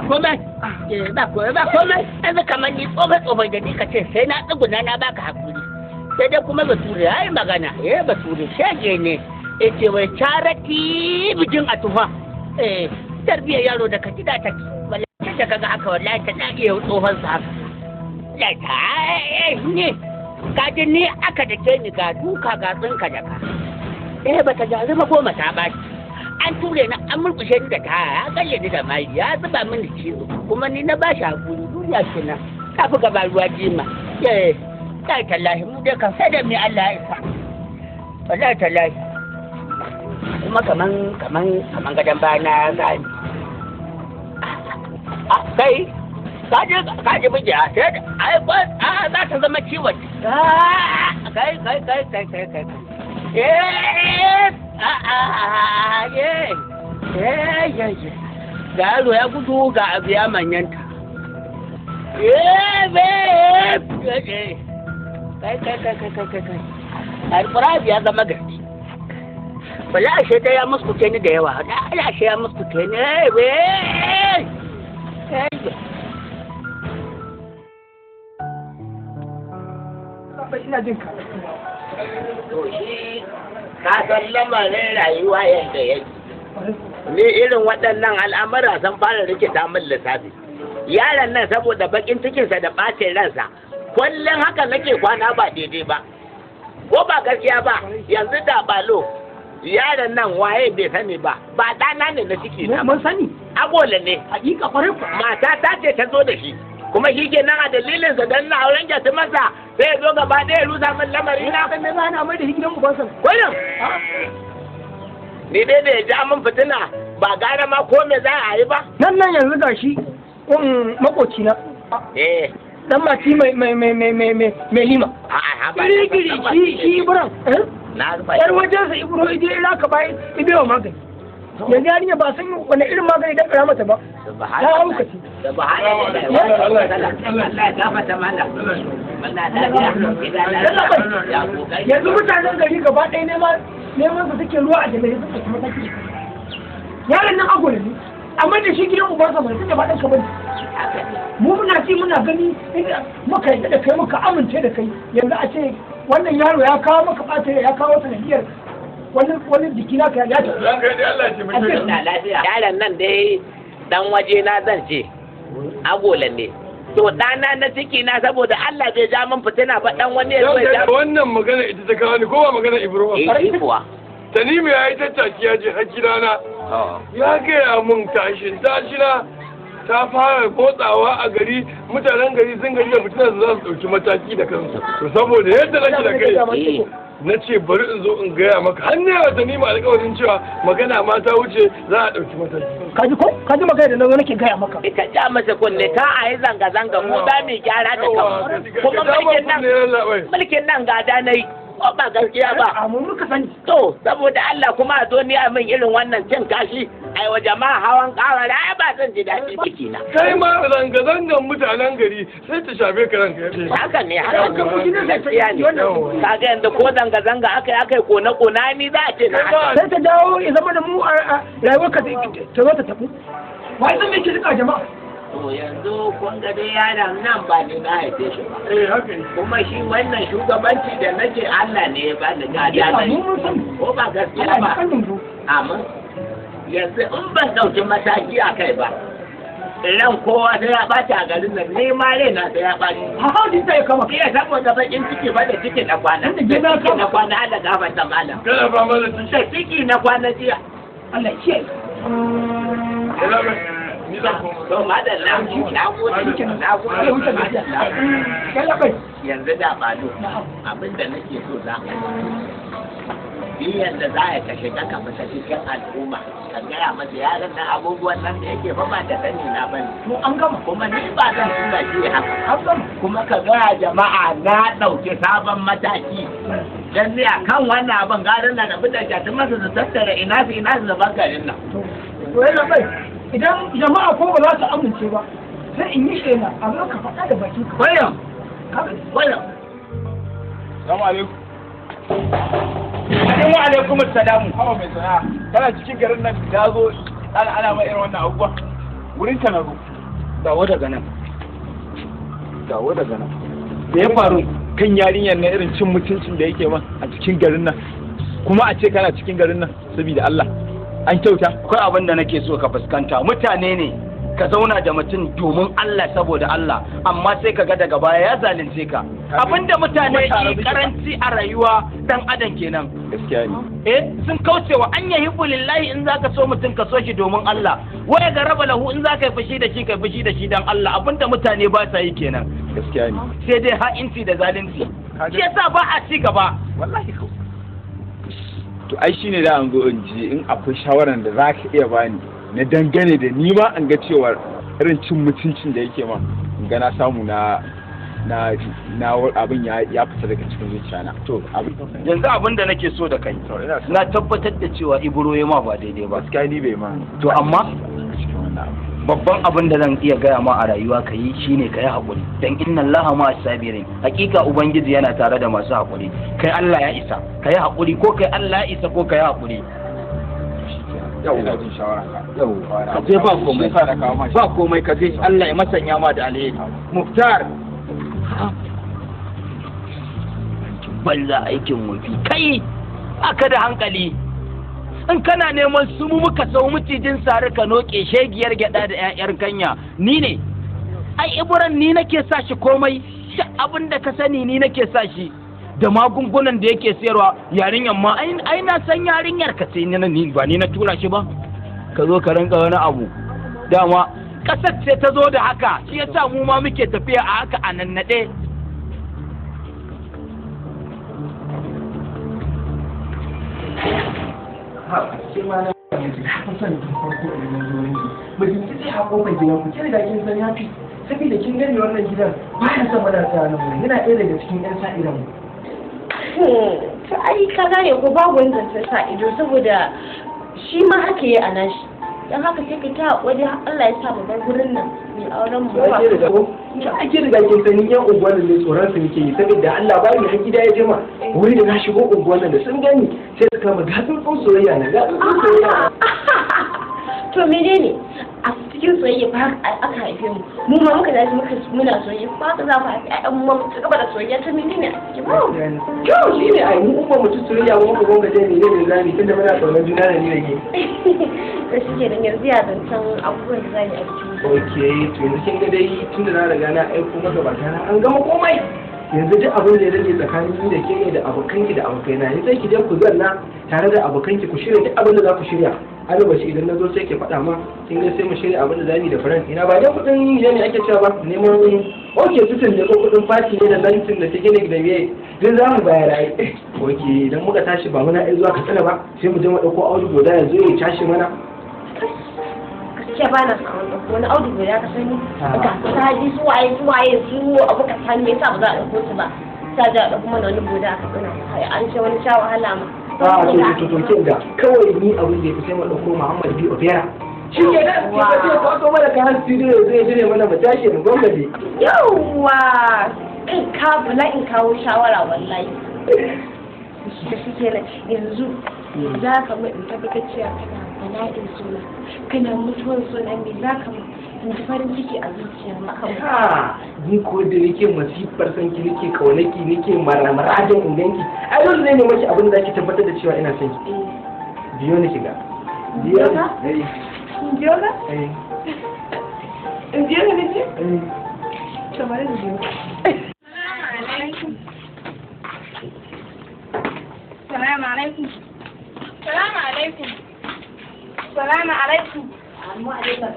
komai yanzu kamar ni tsofai da ni ka ce sai na tsuguna na baka hakuri sai dai kuma bature ya yi magana bature shege ne ce wai charity bijin a tufa tarbiyyar yaro da ka ji da ta wallahi da kaga haka wallahi ta dage yau tsohon sa haka ne kaji ni aka da ke ni ga duka ga tsinka da ka bata jaru ba goma ta ba an ture na an murkushe ni da ta ya galle ni da mai ya zuba min da cizo kuma ni na ba shi hakuri duniya kenan kafi gaba ruwa jima kai tallahi mu dai kan sai da mai Allah ya isa wallahi tallahi kuma kaman gadon bana gani kai kaji miji a sai da za ta zama ciwon kai ga yaro ya gudu ga abu ya manyanta kai alƙurabi ya zama gaske wala ashe ta ya muskuke ni da yawa wala ashe ya muskuke ni ina jin ka to shi ka san lamarin rayuwa yadda yake ni irin waɗannan al'amura sun fara rikita min lissafi yaron nan saboda bakin cikinsa da ɓacin ransa kullum haka nake kwana ba daidai ba ko ba gaskiya ba yanzu da balo yaron nan waye bai sani ba ɗana ne na ciki na mun sani agola ne hakika kwarai mata ta ce ta zo da shi kuma shi ke nan a dalilin sa dan na auren gyatu masa sai ya zo gaba ɗaya rusa min lamari na kan ba na mai da hikidan mu bansan kullum ni dai da ya ja min fitina ba gane ma ko me za a yi ba nan yanzu gashi makoci na dan mati mai lima giri shi buran yar wajen sa ibro ije ila ka bai ibiyo magani yanzu yarinya ba san wani irin magani da kara mata ba ta haukaci yanzu mutanen gari gaba ɗaya neman su suke ruwa a jami'ai suka ci mataki yaron nan agwada ne amma da shi gidan ubansa mai suke ba ɗan kamar mu muna ci muna gani muka yadda da kai muka amince da kai yanzu a ce wannan yaro ya kawo maka ɓata ya kawo sanadiyar wani jiki na ka ya ta yaron nan dai dan waje na zan ce agolan ne to ɗana na ciki na saboda Allah bai ja min fitina ba dan wani ya ja wannan magana ita ta kawo ni ko ba magana Ibro kuwa Tanimu ya yi tattaki ya je hakirana ya gaya mun tashina ta fara kotsawa a gari mutanen gari sun gari da mutanen za su ɗauki mataki da kansu to saboda yadda nake da kai na ce bari in zo in gaya maka har ne wata nima alƙawarin cewa magana ma ta wuce za a ɗauki mataki. Kaji ko? Kaji magana da na zo nake gaya maka. Ka ja masa kunne ka a yi zanga-zanga mu za mu gyara da kanmu. Kuma mulkin nan gada na yi. Ba gaskiya ba. A mu muka sani. To saboda Allah kuma a zo ni a min irin wannan cin kashi ai wa jama'a hawan kawara ai ba zan ji daɗi biki na. Kai ma zanga-zangan mutanen gari sai ta shafe ka ranka ya ce. Haka ne haka gaskiya ne. Ka ga yanzu ko zanga-zanga aka yi kone-kone ni za a ce na haka. Sai ta dawo ya zama da mu a rayuwar ka ta zo ta tafi. Wai zan mai kirka jama'a. To yanzu kun ga dai yaron nan ba ni na haife shi ba. Haka ne. Kuma shi wannan shugabanci da nake Allah ne ya bani gada da ko ba gaskiya ba. Amma yanzu in ban ɗauki mataki a kai ba. Ran kowa sai ya ɓaci a garin nan ne ma rai na sai ya ɓaci. Haka din sai kama. Iya saboda bakin ciki ba da ciki na kwana. Ciki na kwana Allah gafarta malam. Kana ba mana ciki. Da ciki na kwana jiya. Allah ya To madalla, na gode, yanzu da balo abinda nake so za ka yi yadda za a ka shiga ka fita cikin al'umma ka gaya masa yaran nan abubuwan nan da yake ba da sani na bane. To an gama. Kuma ni ba zan tura shi haka. Kuma ka gaya jama'a na ɗauki sabon mataki. Dan ni a kan wannan abin garin nan abin da jati masa su tattara ina su da bangaren nan. To yana bai. Idan jama'a ko ba za su amince ba sai in yi shela amma ka faɗa da baki ka. Wayan. Salamu alaikum. Wa alaikum assalamu. Hawa mai sana'a. Kana cikin garin nan da zo ana ma irin wannan abubuwa. Wurin ka na zo. Dawo daga nan. Da ya faru kan yarinyar na irin cin mutuncin da yake ma a cikin garin nan. Kuma a ce kana cikin garin nan saboda Allah. An kyauta. Akwai abin da nake so ka fuskanta mutane ne ka zauna da mutum domin Allah saboda Allah amma sai ka ga daga baya ya zalunce ka abinda mutane ke karanci a rayuwa dan adam kenan gaskiya ne sun kaucewa an yahibu lillahi in zaka so mutum ka so shi domin Allah waya ga raba lahu in zaka yi fushi da shi kai fushi da shi dan Allah abinda mutane ba sa yi kenan gaskiya ne sai dai ha'inci da zalunci shi yasa ba a ci gaba wallahi ko to ai shine da an zo in ji in akwai shawaran da zaka iya bani na dangane da ni ma an ga cewar irin cin mutuncin da yake ma ga na samu na abin ya fita daga cikin zuciya na to yanzu abin da nake so da kai na tabbatar da cewa ibro ya ma ba daidai ba gaskiya ni bai ma to amma babban abin da zan iya gaya ma a rayuwa ka yi shine ka yi haƙuri dan inna Allaha ma sabirin hakika ubangiji yana tare da masu haƙuri kai Allah ya isa ka yi haƙuri ko kai Allah ya isa ko ka yi haƙuri ina jin shawara ka je ba komai ba komai ka je Allah ya masanya ma da alheri Muftar banza aikin wofi kai aka da hankali in kana neman su mu muka sau mucijin sare ka noke shegiyar gyada da ƴaƴar kanya ni ne ai iburan ni nake sa shi komai abin da ka sani ni nake sa shi da magungunan da yake sayarwa yarinyar ma ai na san yarinyar ka sai ni ba ni na tura shi ba ka zo ka rinka wani abu dama kasar ce ta zo da haka shi yasa mu ma muke tafiya a haka a nannade sai ma na haka son tun farko da na zo yanki mutum ki sai haƙo mai gidan ku kin da kin san yafi saboda kin gani wannan gidan ba ya son mana tsaya nan wurin yana ɗaya daga cikin ƴan sa idan mu to ai ka gane ko babu wani zancen sa ido saboda shi ma haka yi a nashi don haka sai ka ta haƙuri Allah ya sa mu bar gurin nan mai auren mu ba ake riga kin sanin yan unguwar da tsoron su yake yi saboda Allah ba ni har gida ya jima wuri da na shigo unguwar da sun gani sai su kama gatsun soyayya na gatsun soyayya to menene a cikin soyayya ba aka haife mu mu ma muka dace muna soyayya ba ka za mu haifi ƴaƴan mu ci gaba da soyayya ta menene a cikin mu kyau shi ne ai mu kuma mutu soyayya mu kuma gonga je ne ne zami tunda muna tsoron juna da ni da ke da shi ke nan yanzu ya zancen abubuwan da zani a cikin ok to yanzu kin ga dai tunda na riga na aiko maka ba kana an gama komai yanzu duk abin da ya rage tsakanin ni da ke ne da abokanki da abokaina ne sai ki je ku zanna tare da abokanki ku shirya duk abin da za ku shirya albashi idan na zo sai ke faɗa ma kin ga sai mu shirya abin da za mu yi da faran ina ba dai kuɗin ne ake cewa ba neman oke tutun da kudin fati ne da lantin da tiginik da me duk za mu bayar ai oke idan muka tashi ba muna zuwa ka tsala ba sai mu je mu dauko audu goda yanzu ya tashi mana gaskiya ba na samun wani audu goda ka sani ga sahaji su waye su abu ka sani me yasa ba za a dauko su ba sai da dauko mana wani goda ka tsana kai an ce wani sha wahala ma to kin ga kawai ni abin da ya fi sai mu dauko Muhammad bi Opera shi ke da ke ba zai kwato mana ka hanci da zai jire mana mu tashi mu gwamnati yawwa in ka bula in kawo shawara wallahi da shi ke nan yanzu za ka mai in tabbatar cewa kana bala'in suna kana mutuwar suna me za ka in ji farin ciki a zuciya maka ni ko da nake masifar san ki nake kaunaki nake maramaradin inganki ai dole ne maki abin da zaki tabbatar da cewa ina son ki biyo ni shiga biyo ka Indiola? Indiola ne ce? Kamar Indiola. Salamu alaikum. Salamu alaikum. Salamu alaikum.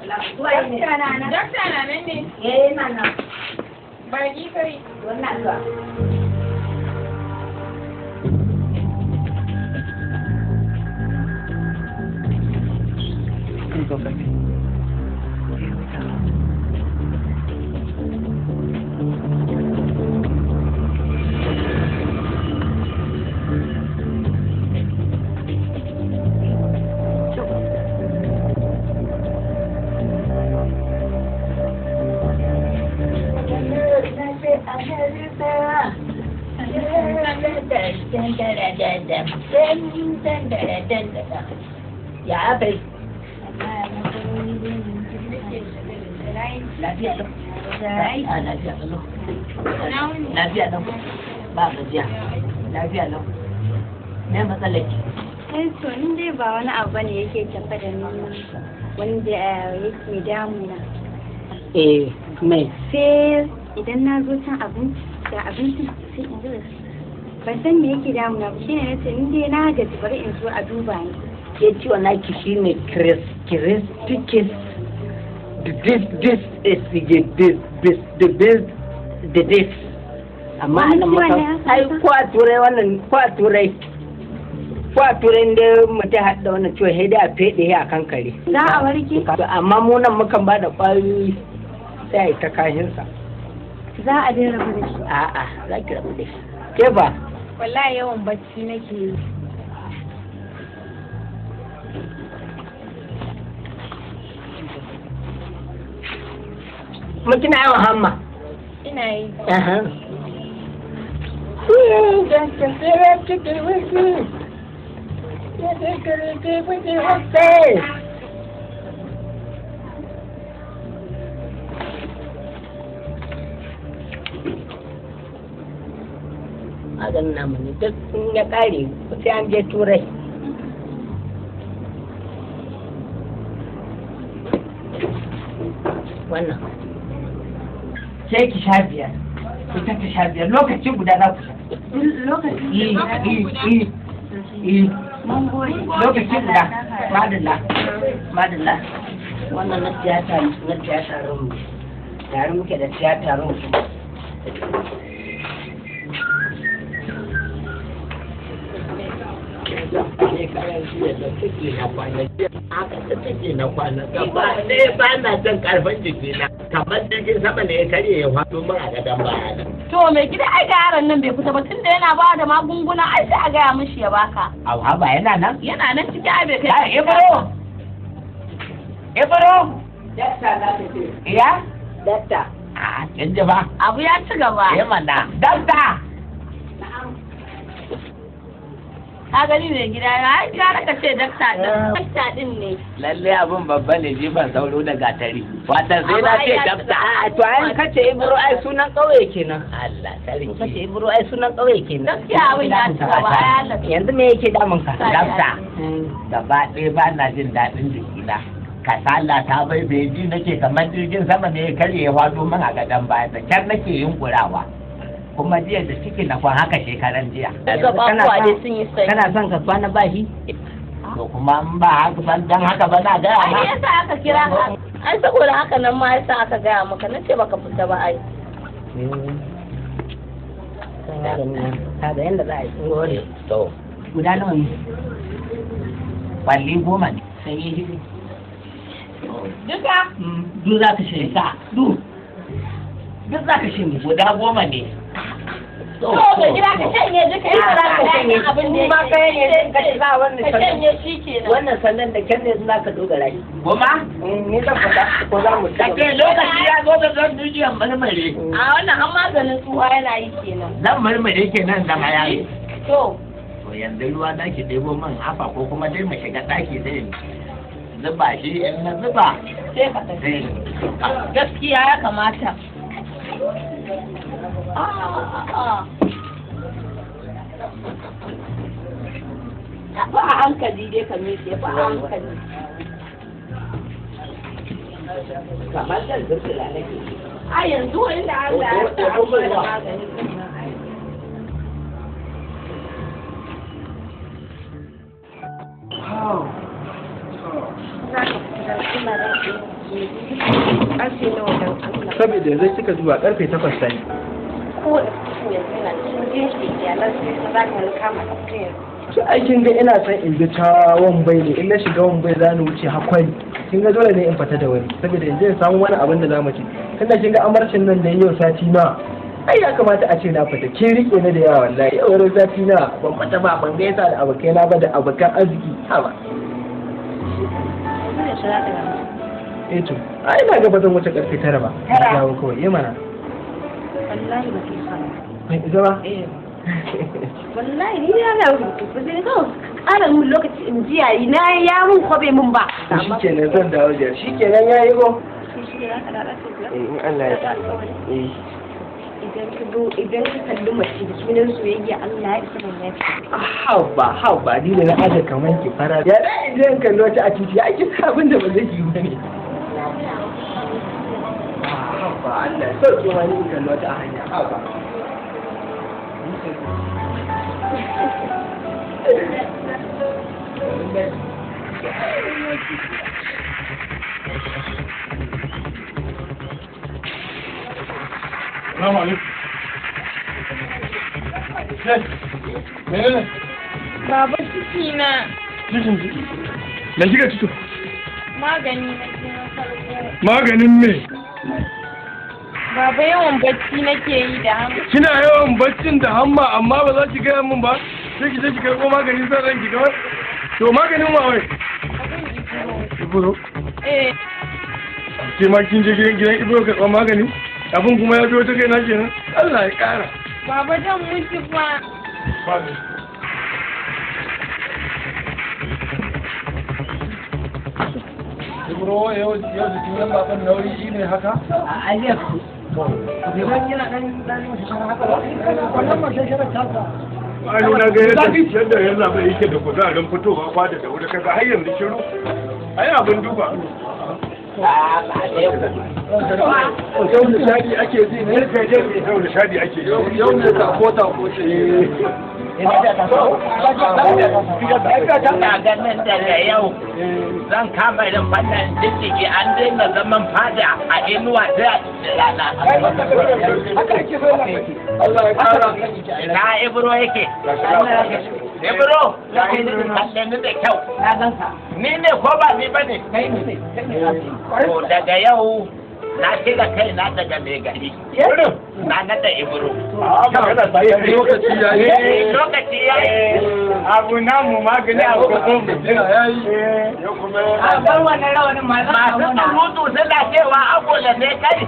Dakta na nan ne? na nan. Bari kai. Wannan zuwa. Ya bai. Lafiya lau. Lafiya lau. Ba gajiya. Lafiya lau. Me matsalar ki? To ni dai ba wani abu bane yake tafa da ni wanda yake damuna. Me? Sai idan na zo cin abinci da abincin sai in ji ban san me yake damuna ba shine nace ni dai na gaji bari in zo a duba ni. Ke ciwon naki shine crispikis. This is this. Amma anan maka ai ko a turai da mutum haɗa wannan ciwon sai dai a feɗe a kan kare. Za a warke? Amma mu nan mukan ba da ƙwayoyi sai a yi ta kashinsa. Za a dai rabu da shi? A'a, za ki rabu da shi. Ke ba? Wallahi yawan bacci nake yi. Kina yawan hamma? Ina yi. Agan namu ne duk ya kare sai an je turai. Wannan sai ki sha biyar, ku ta sha biyar lokaci guda za ku sha. Lokaci guda. Madalla. Wannan na tiyata rumu. Tare muke da tiyata rumu. Haka ta take na kwana gaba ɗaya ba na jin karfin jikina kamar jirgin sama ne ya karye ya faɗo min a gadon baya nan. To mai gida ai ga yaron nan bai fita ba tunda yana ba da magunguna ai sai a gaya mishi ya baka. Au haba yana nan? Yana nan cikin ai bai kai. Ibro! Dakta na ta ce. Iya? Dakta. A kin ji ba? Abu ya ci gaba. Mana. Dakta! Ka gani mai gida ya ai gara ka ce dakta din ne. Lalle abin babba ne ban sauro da gatari. Wata sai na ce dakta. A to ai kace Ibro ai sunan ƙauye kenan. Allah sarki. Kace Ibro ai sunan ƙauye kenan. Gaskiya abin ya ci gaba ai Allah. Yanzu me yake damun ka? Dakta. Gaba ɗaya ba na jin daɗin jikina. Kasala ta bai ji nake kamar jirgin sama ne ya karye ya faɗo min a gadon baya da kyar nake yunkurawa. Kuma jiya da ciki na kwan haka shekaran jiya. Kana son ka kwana ba shi? To kuma in ba haka ban dan haka ba na gaya ma. Ai yasa aka kira ka. Ai saboda haka nan ma yasa aka gaya maka na ce baka fita ba ai. ka da yanda za a yi tsoro to guda nawa ne balli 10 ne sai yi hidu Duka? duk za ka shirya sa duk za ka shirya guda 10 ne To, ka gida ka shanye duka yana za ka shanye abin da ma kai ne ka shiga wannan ka shanye shi kenan. wannan sandan da kyan ne za ka dogara shi goma ni zan fada ko za mu ka ce lokaci ya zo da zan dujiyar marmare A wannan an maganin tsuwa yana yi kenan. zan marmare kenan zama yayi To, to yanzu ruwa za ki ɗebo man haka ko kuma dai mu shiga ɗaki sai zuba shi in na zuba sai ka tafi. Gaskiya ya kamata. Ba a hankali dai ka miƙe ba a hankali. kamar zan zurfila nake A yanzu inda Allah ya sa an bada magani din nan ai. saboda yanzu kika zuwa karfe 8 sai ko da cikin yanzu yana cikin shi iyalan sai za ka kama ɗauke to aikin ga ina son in bi ta wambai ne in na shiga wambai za ni wuce hakwai kin ga dole ne in fita da wani saboda in je in samu wani abin da za mu ci tunda kin ga amarcin nan da yau sati na ai ya kamata a ce na fita kin rike ni da yawa wallahi yau wani sati na ban fita ba ban gaisa da abokai na ba da abokan arziki ha ba to ai na ga ba zan wuce karfe 9 ba Tara. dawo kawai yi mana wallahi ba ke fara zama wallahi ni ya ga rubutu ba sai kawai ƙara mun lokaci in ji yayi na ya mun ko bai mun ba shi kenan zan dawo da shi kenan yayi go shi ne za ka da lafiya in Allah ya idan ka kalli mace da sunan soyayya Allah ya isa ban yafi haba ni da na aje kaman ki fara ya da in je in kalli wata a titi ya ki abin da ba zai yi bane haba Allah ya sauke ma ni in kalli wata a hanya haba Salamu alaikum. Menene? Baba ciki na Cikin ciki. Da kika ciki? magani na na farko. Maganin me? Baba yawan bacci nake yi da hannu. Kina yawan baccin da hamma amma ba za ki gaya min ba? Sai ki je ki karɓo maganin zan ranki kawai? To maganin wa wai? Ibro. Eh, Ke ma kin je gidan Ibro karɓar magani? Abin kuma ya biyo ta kai na kenan? Allah ya ƙara. Baba zan mutu fa. Ibro yau jikin yan baban nauyi shi ne haka? a aliyar idan yana dan haka wannan mace shirin tasa Ai na ga yadda ya zaɓa yake da kuzarin fitowa fada da wuri kaga har yanzu shiru. Ai abin duba. Yau nishadi ake ji ne? Yau nishadi ake ji. Yau ne tako ce. ina ganin daga yau zan kama irin fannin jijjigi an daina zaman fada a inuwa ta rana. Allah ya kara. Na Ibro yake. Ibro, kalle ni da kyau. na ganka Ni ne ko ba ni ba ne? kai ne To daga yau na shiga kai na daga mai gari. Na nada Ibro. Lokaci ya yi. Lokaci ya yi. Abu namu magani a kwakwon mutum ya yi. a bar wannan rawanin ma za a Masu wana surutu suna cewa agola ne kai.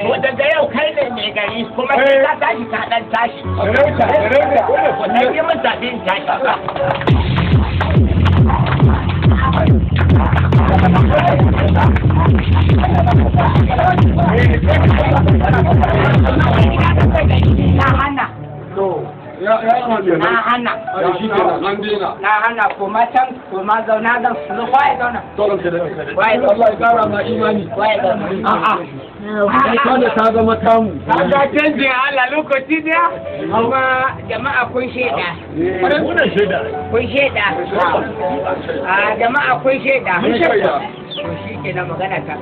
To daga yau kai ne mai gari kuma sai ka tashi ka dan tashi. Ku dan yi min tafi in tashi. na hana na hana na hana koma can koma zauna zan su kwaye zauna kwaye zauna kwaye zauna Kada ta zama tamu. kaga canjin Allah lokaci daya kuma jama'a kun shaida Kuna shaida. kun shaida a jama'a kun shaida Mun shaida. to shi ke na magana ta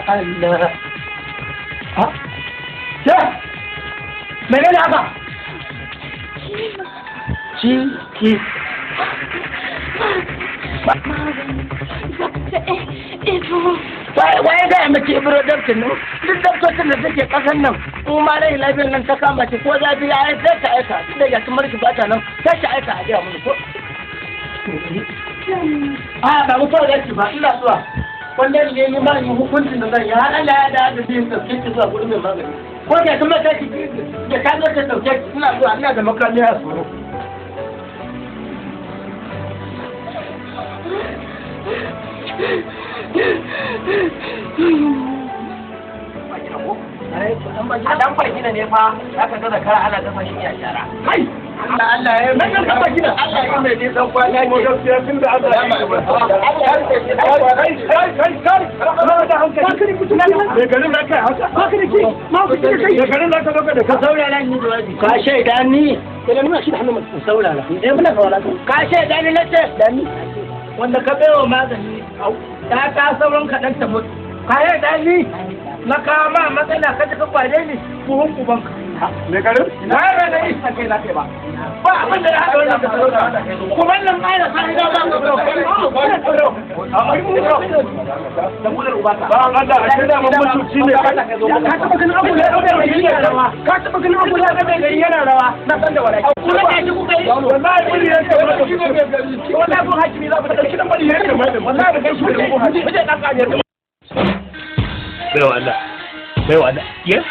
Allah. Ha? Ya? Menene haka? Ciki. Waye ga mace ibro dabtin nan? Duk dabtocin da suke kasan nan, in ma rai lafiyar nan ta kama ce ko zafi ya yi sai ta aika, da ya tumar ki bata nan, sai ta aika a gaya mun ko. A ba mutuwa da ki ba, ina zuwa. Wanda ne yi ma yin hukuncin da zan yi, har Allah ya da biyin sauke ki zuwa gurin mai magani. Ko da kuma ta ki da ta zo ta sauke ki, ina zuwa, ina da makamai a tsoro. A dan fargina ne fa ya ka da kara ana dafa shi a shara. Kai! Allah ya mai dan fargina. Allah ya mai dan kwana ne gaskiya tun da Allah ya mai. Allah ya kai. Ma da hankali. Ka kiri kutu. Me garin da kai haka. Ka kiri ki. Ma ku kiri kai. Me garin da ka doka da ka saurara ni da wazi. Ka shaida ni. Kila nuna shi da hannun mu saurara. Eh muna kawala. Ka shaida ni nace da ni. Wanda ka baiwa magani ta sauran kaɗan ta mutu. Ka yarda ni na kawo ma matsala ka ka kwade ni buhun ubanka. Me garin? Na yi da isa kai na kai ba. Ba abin da ya haɗa wannan da sarauta. Kuma nan ma da sani da ba ka bro. Da mular ubaka. Ba Allah a shirya mun mutunci ne. Ka taɓa ganin abu da yana rawa. Ka taɓa ganin abu da yana rawa. Na san da walaki. Kuma da shi kuka yi. Wallahi bari yake wannan shi ne gari. Wallahi kun hakimi za ku dauki nan bari yake mai. Wallahi da kai shi ne ku hakimi. Muje dan kaje. Baiwa Allah. Baiwa Allah. Yes.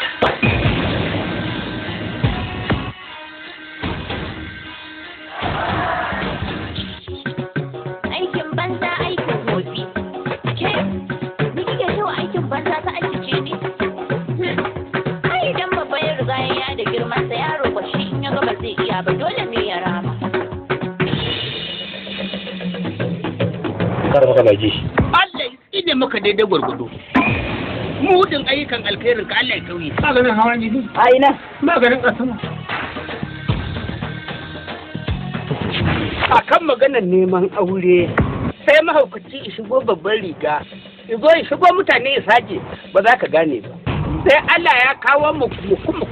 Aikin banza aikin hobi. Ke, ni kike cewa aikin banza ta aiki ne? Ai idan babba ya riga ya da girman sa yaro ba shi in ya ga ba zai iya ba dole ne ya rama. Kar maka baji. Allah ine maka daidai gwargwado. Mudin ayyukan alkhairin ka Allah ya kauye. Maganin hawan jini. A ina? Maganin asama. Akan maganar neman aure sai mahaukaci ya shigo babban riga, ya shigo mutane ya saje ba za ka gane ba. Sai Allah ya kawo mu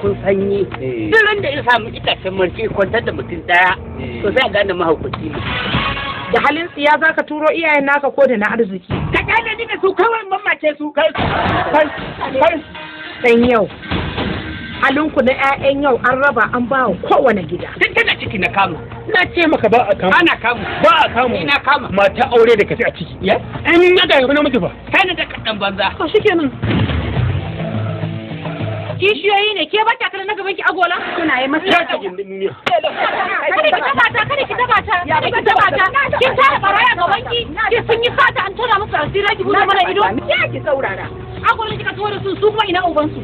kun sanyi. Duk da ya samu itacen marke kwantar da mutum daya, to sai a gane mahaukaci ne. Da halin tsiya za ka turo iyayen naka ko da na arziki. Ka gane ni da su kawai mamace su kai. Dan yau. Halinku na 'ya'yan yau an raba an ba wa kowane gida. Tun tana ciki na kama. Na ce maka ba a kamu. Ana kamu. Ba a kamu. Ina kama. Mata aure da kace a ciki. Ya? An ya ga na mutu ba. Kai da kaɗan banza. To shikenan. Kishiyoyi ne ke bata kana na gaban ki agola? Kuna yi masa. Ya ta gindin duniya. Kada ki taba ta. Ya ki taba ta. Kin tara baraya gaban ki. Ki sun yi fata an tona musu asira ki bude mana ido. Ya ki saurara. Agola kika tura su kuma ina uban su.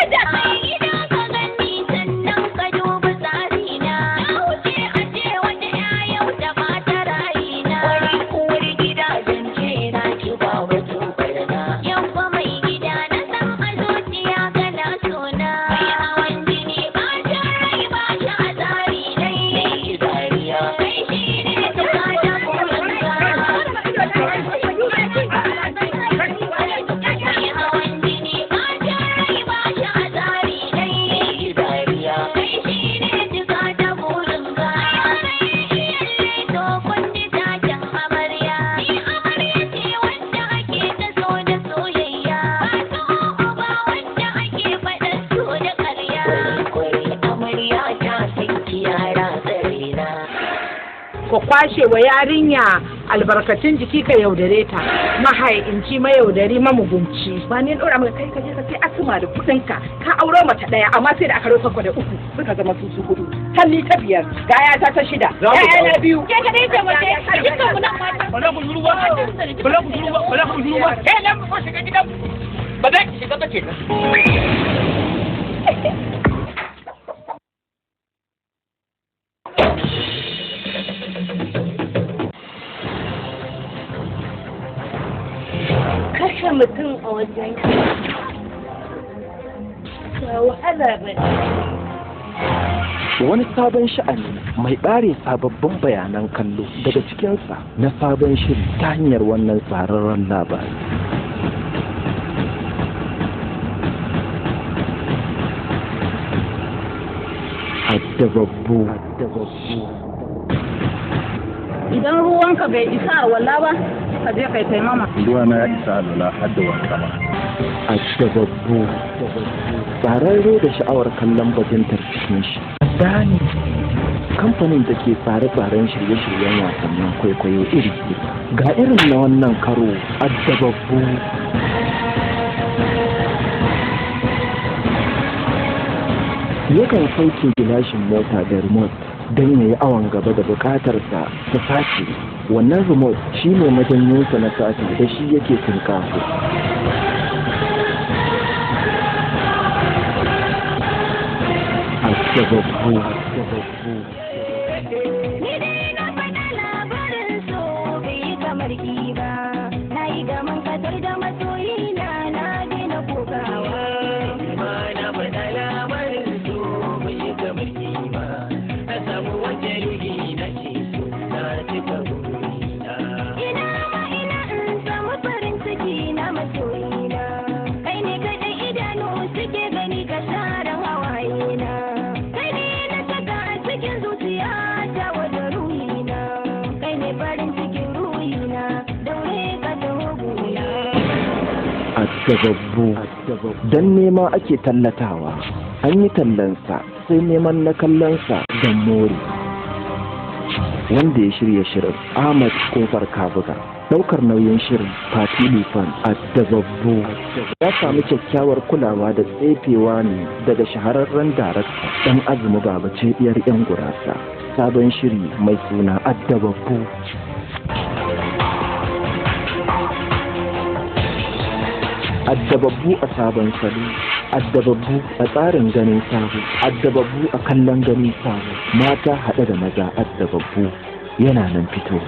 Da kai ina ka gani sannan ka duba tsarina. Na wuce a ce wata yau da mata rayina. Wani uwar gida zance na ki ba wato barna. Yamma mai gida na san a zuciya kana sona. Mai hawan jini ba ta rai ba shi a tsari dai. Dariya kai shi ne ta kada kulanka. Ka kwashe wa yarinya albarkatun jiki ka yaudare ta, mahaiinci mayaudari mamugunci. Ba ne ɗora maka kai ka je ka sai asuma da kuɗinka ka auro mata ɗaya amma sai da aka rosa ku da uku suka zama su hudu. Halli ta biyar ga yata ta shida. Ya'ya na biyu. Ke ka dai ce wace dukkan ku nan mata. Bala ku zuru ba. Bala ku zuru ba. Bala ku zuru ba. Nan ku shiga gidan. Ba za ki shiga ba ke. Kashe mutum a wajen ba wahala ba Wani sabon sha'ani mai ɓare sababbin bayanan kallo daga cikinsa na sabon shiri ta hanyar wannan tsararren labari. Addababbu. Idan ruwanka bai isa alwala ba, ka je kai taimama. Ruwa na ya isa alwala har da wanka ma. Addababbu. Tsararre da sha'awar kallon bajintar cikin shi. Dani. Kamfanin da ke tsare-tsaren shirye-shiryen wasannin kwaikwayo iri ga irin na wannan karo Addababbu. Yakan sauke gilashin mota da remote don ya yi awon gaba da bukatarsa ta sace. Wannan remote shi ne majanyinsa na sace da shi yake tunkaho. Addababbu. Addababbu. Don nema ake tallatawa, an yi tallansa sai neman na kallonsa don more. Wanda ya shirya shirin Ahmad Kofar Kabuga, ɗaukar nauyin shirin Fati Lifan. Addababbu ya sami kyakkyawar kulawa da tsefewa ne daga shahararren darakta ɗan Azumi Baba Cediyar 'yan gurasa. Sabon shiri mai suna Addababbu. Addababbu a sabon salo, Addababbu a tsarin ganin sabo, Addababbu a kallon ganin sabo, mata haɗe da maza. Addababbu yana nan fitowa.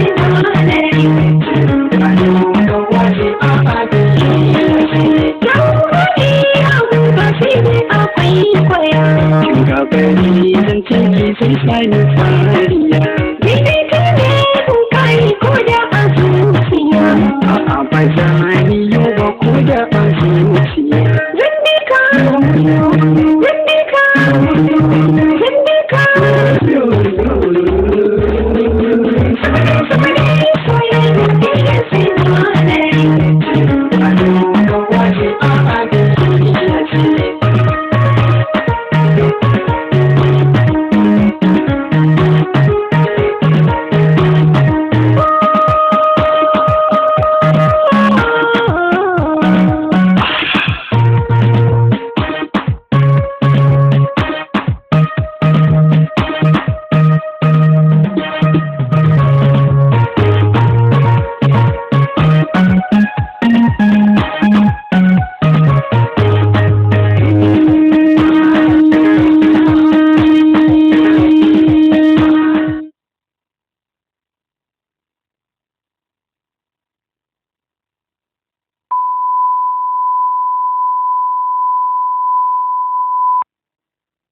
Thank you.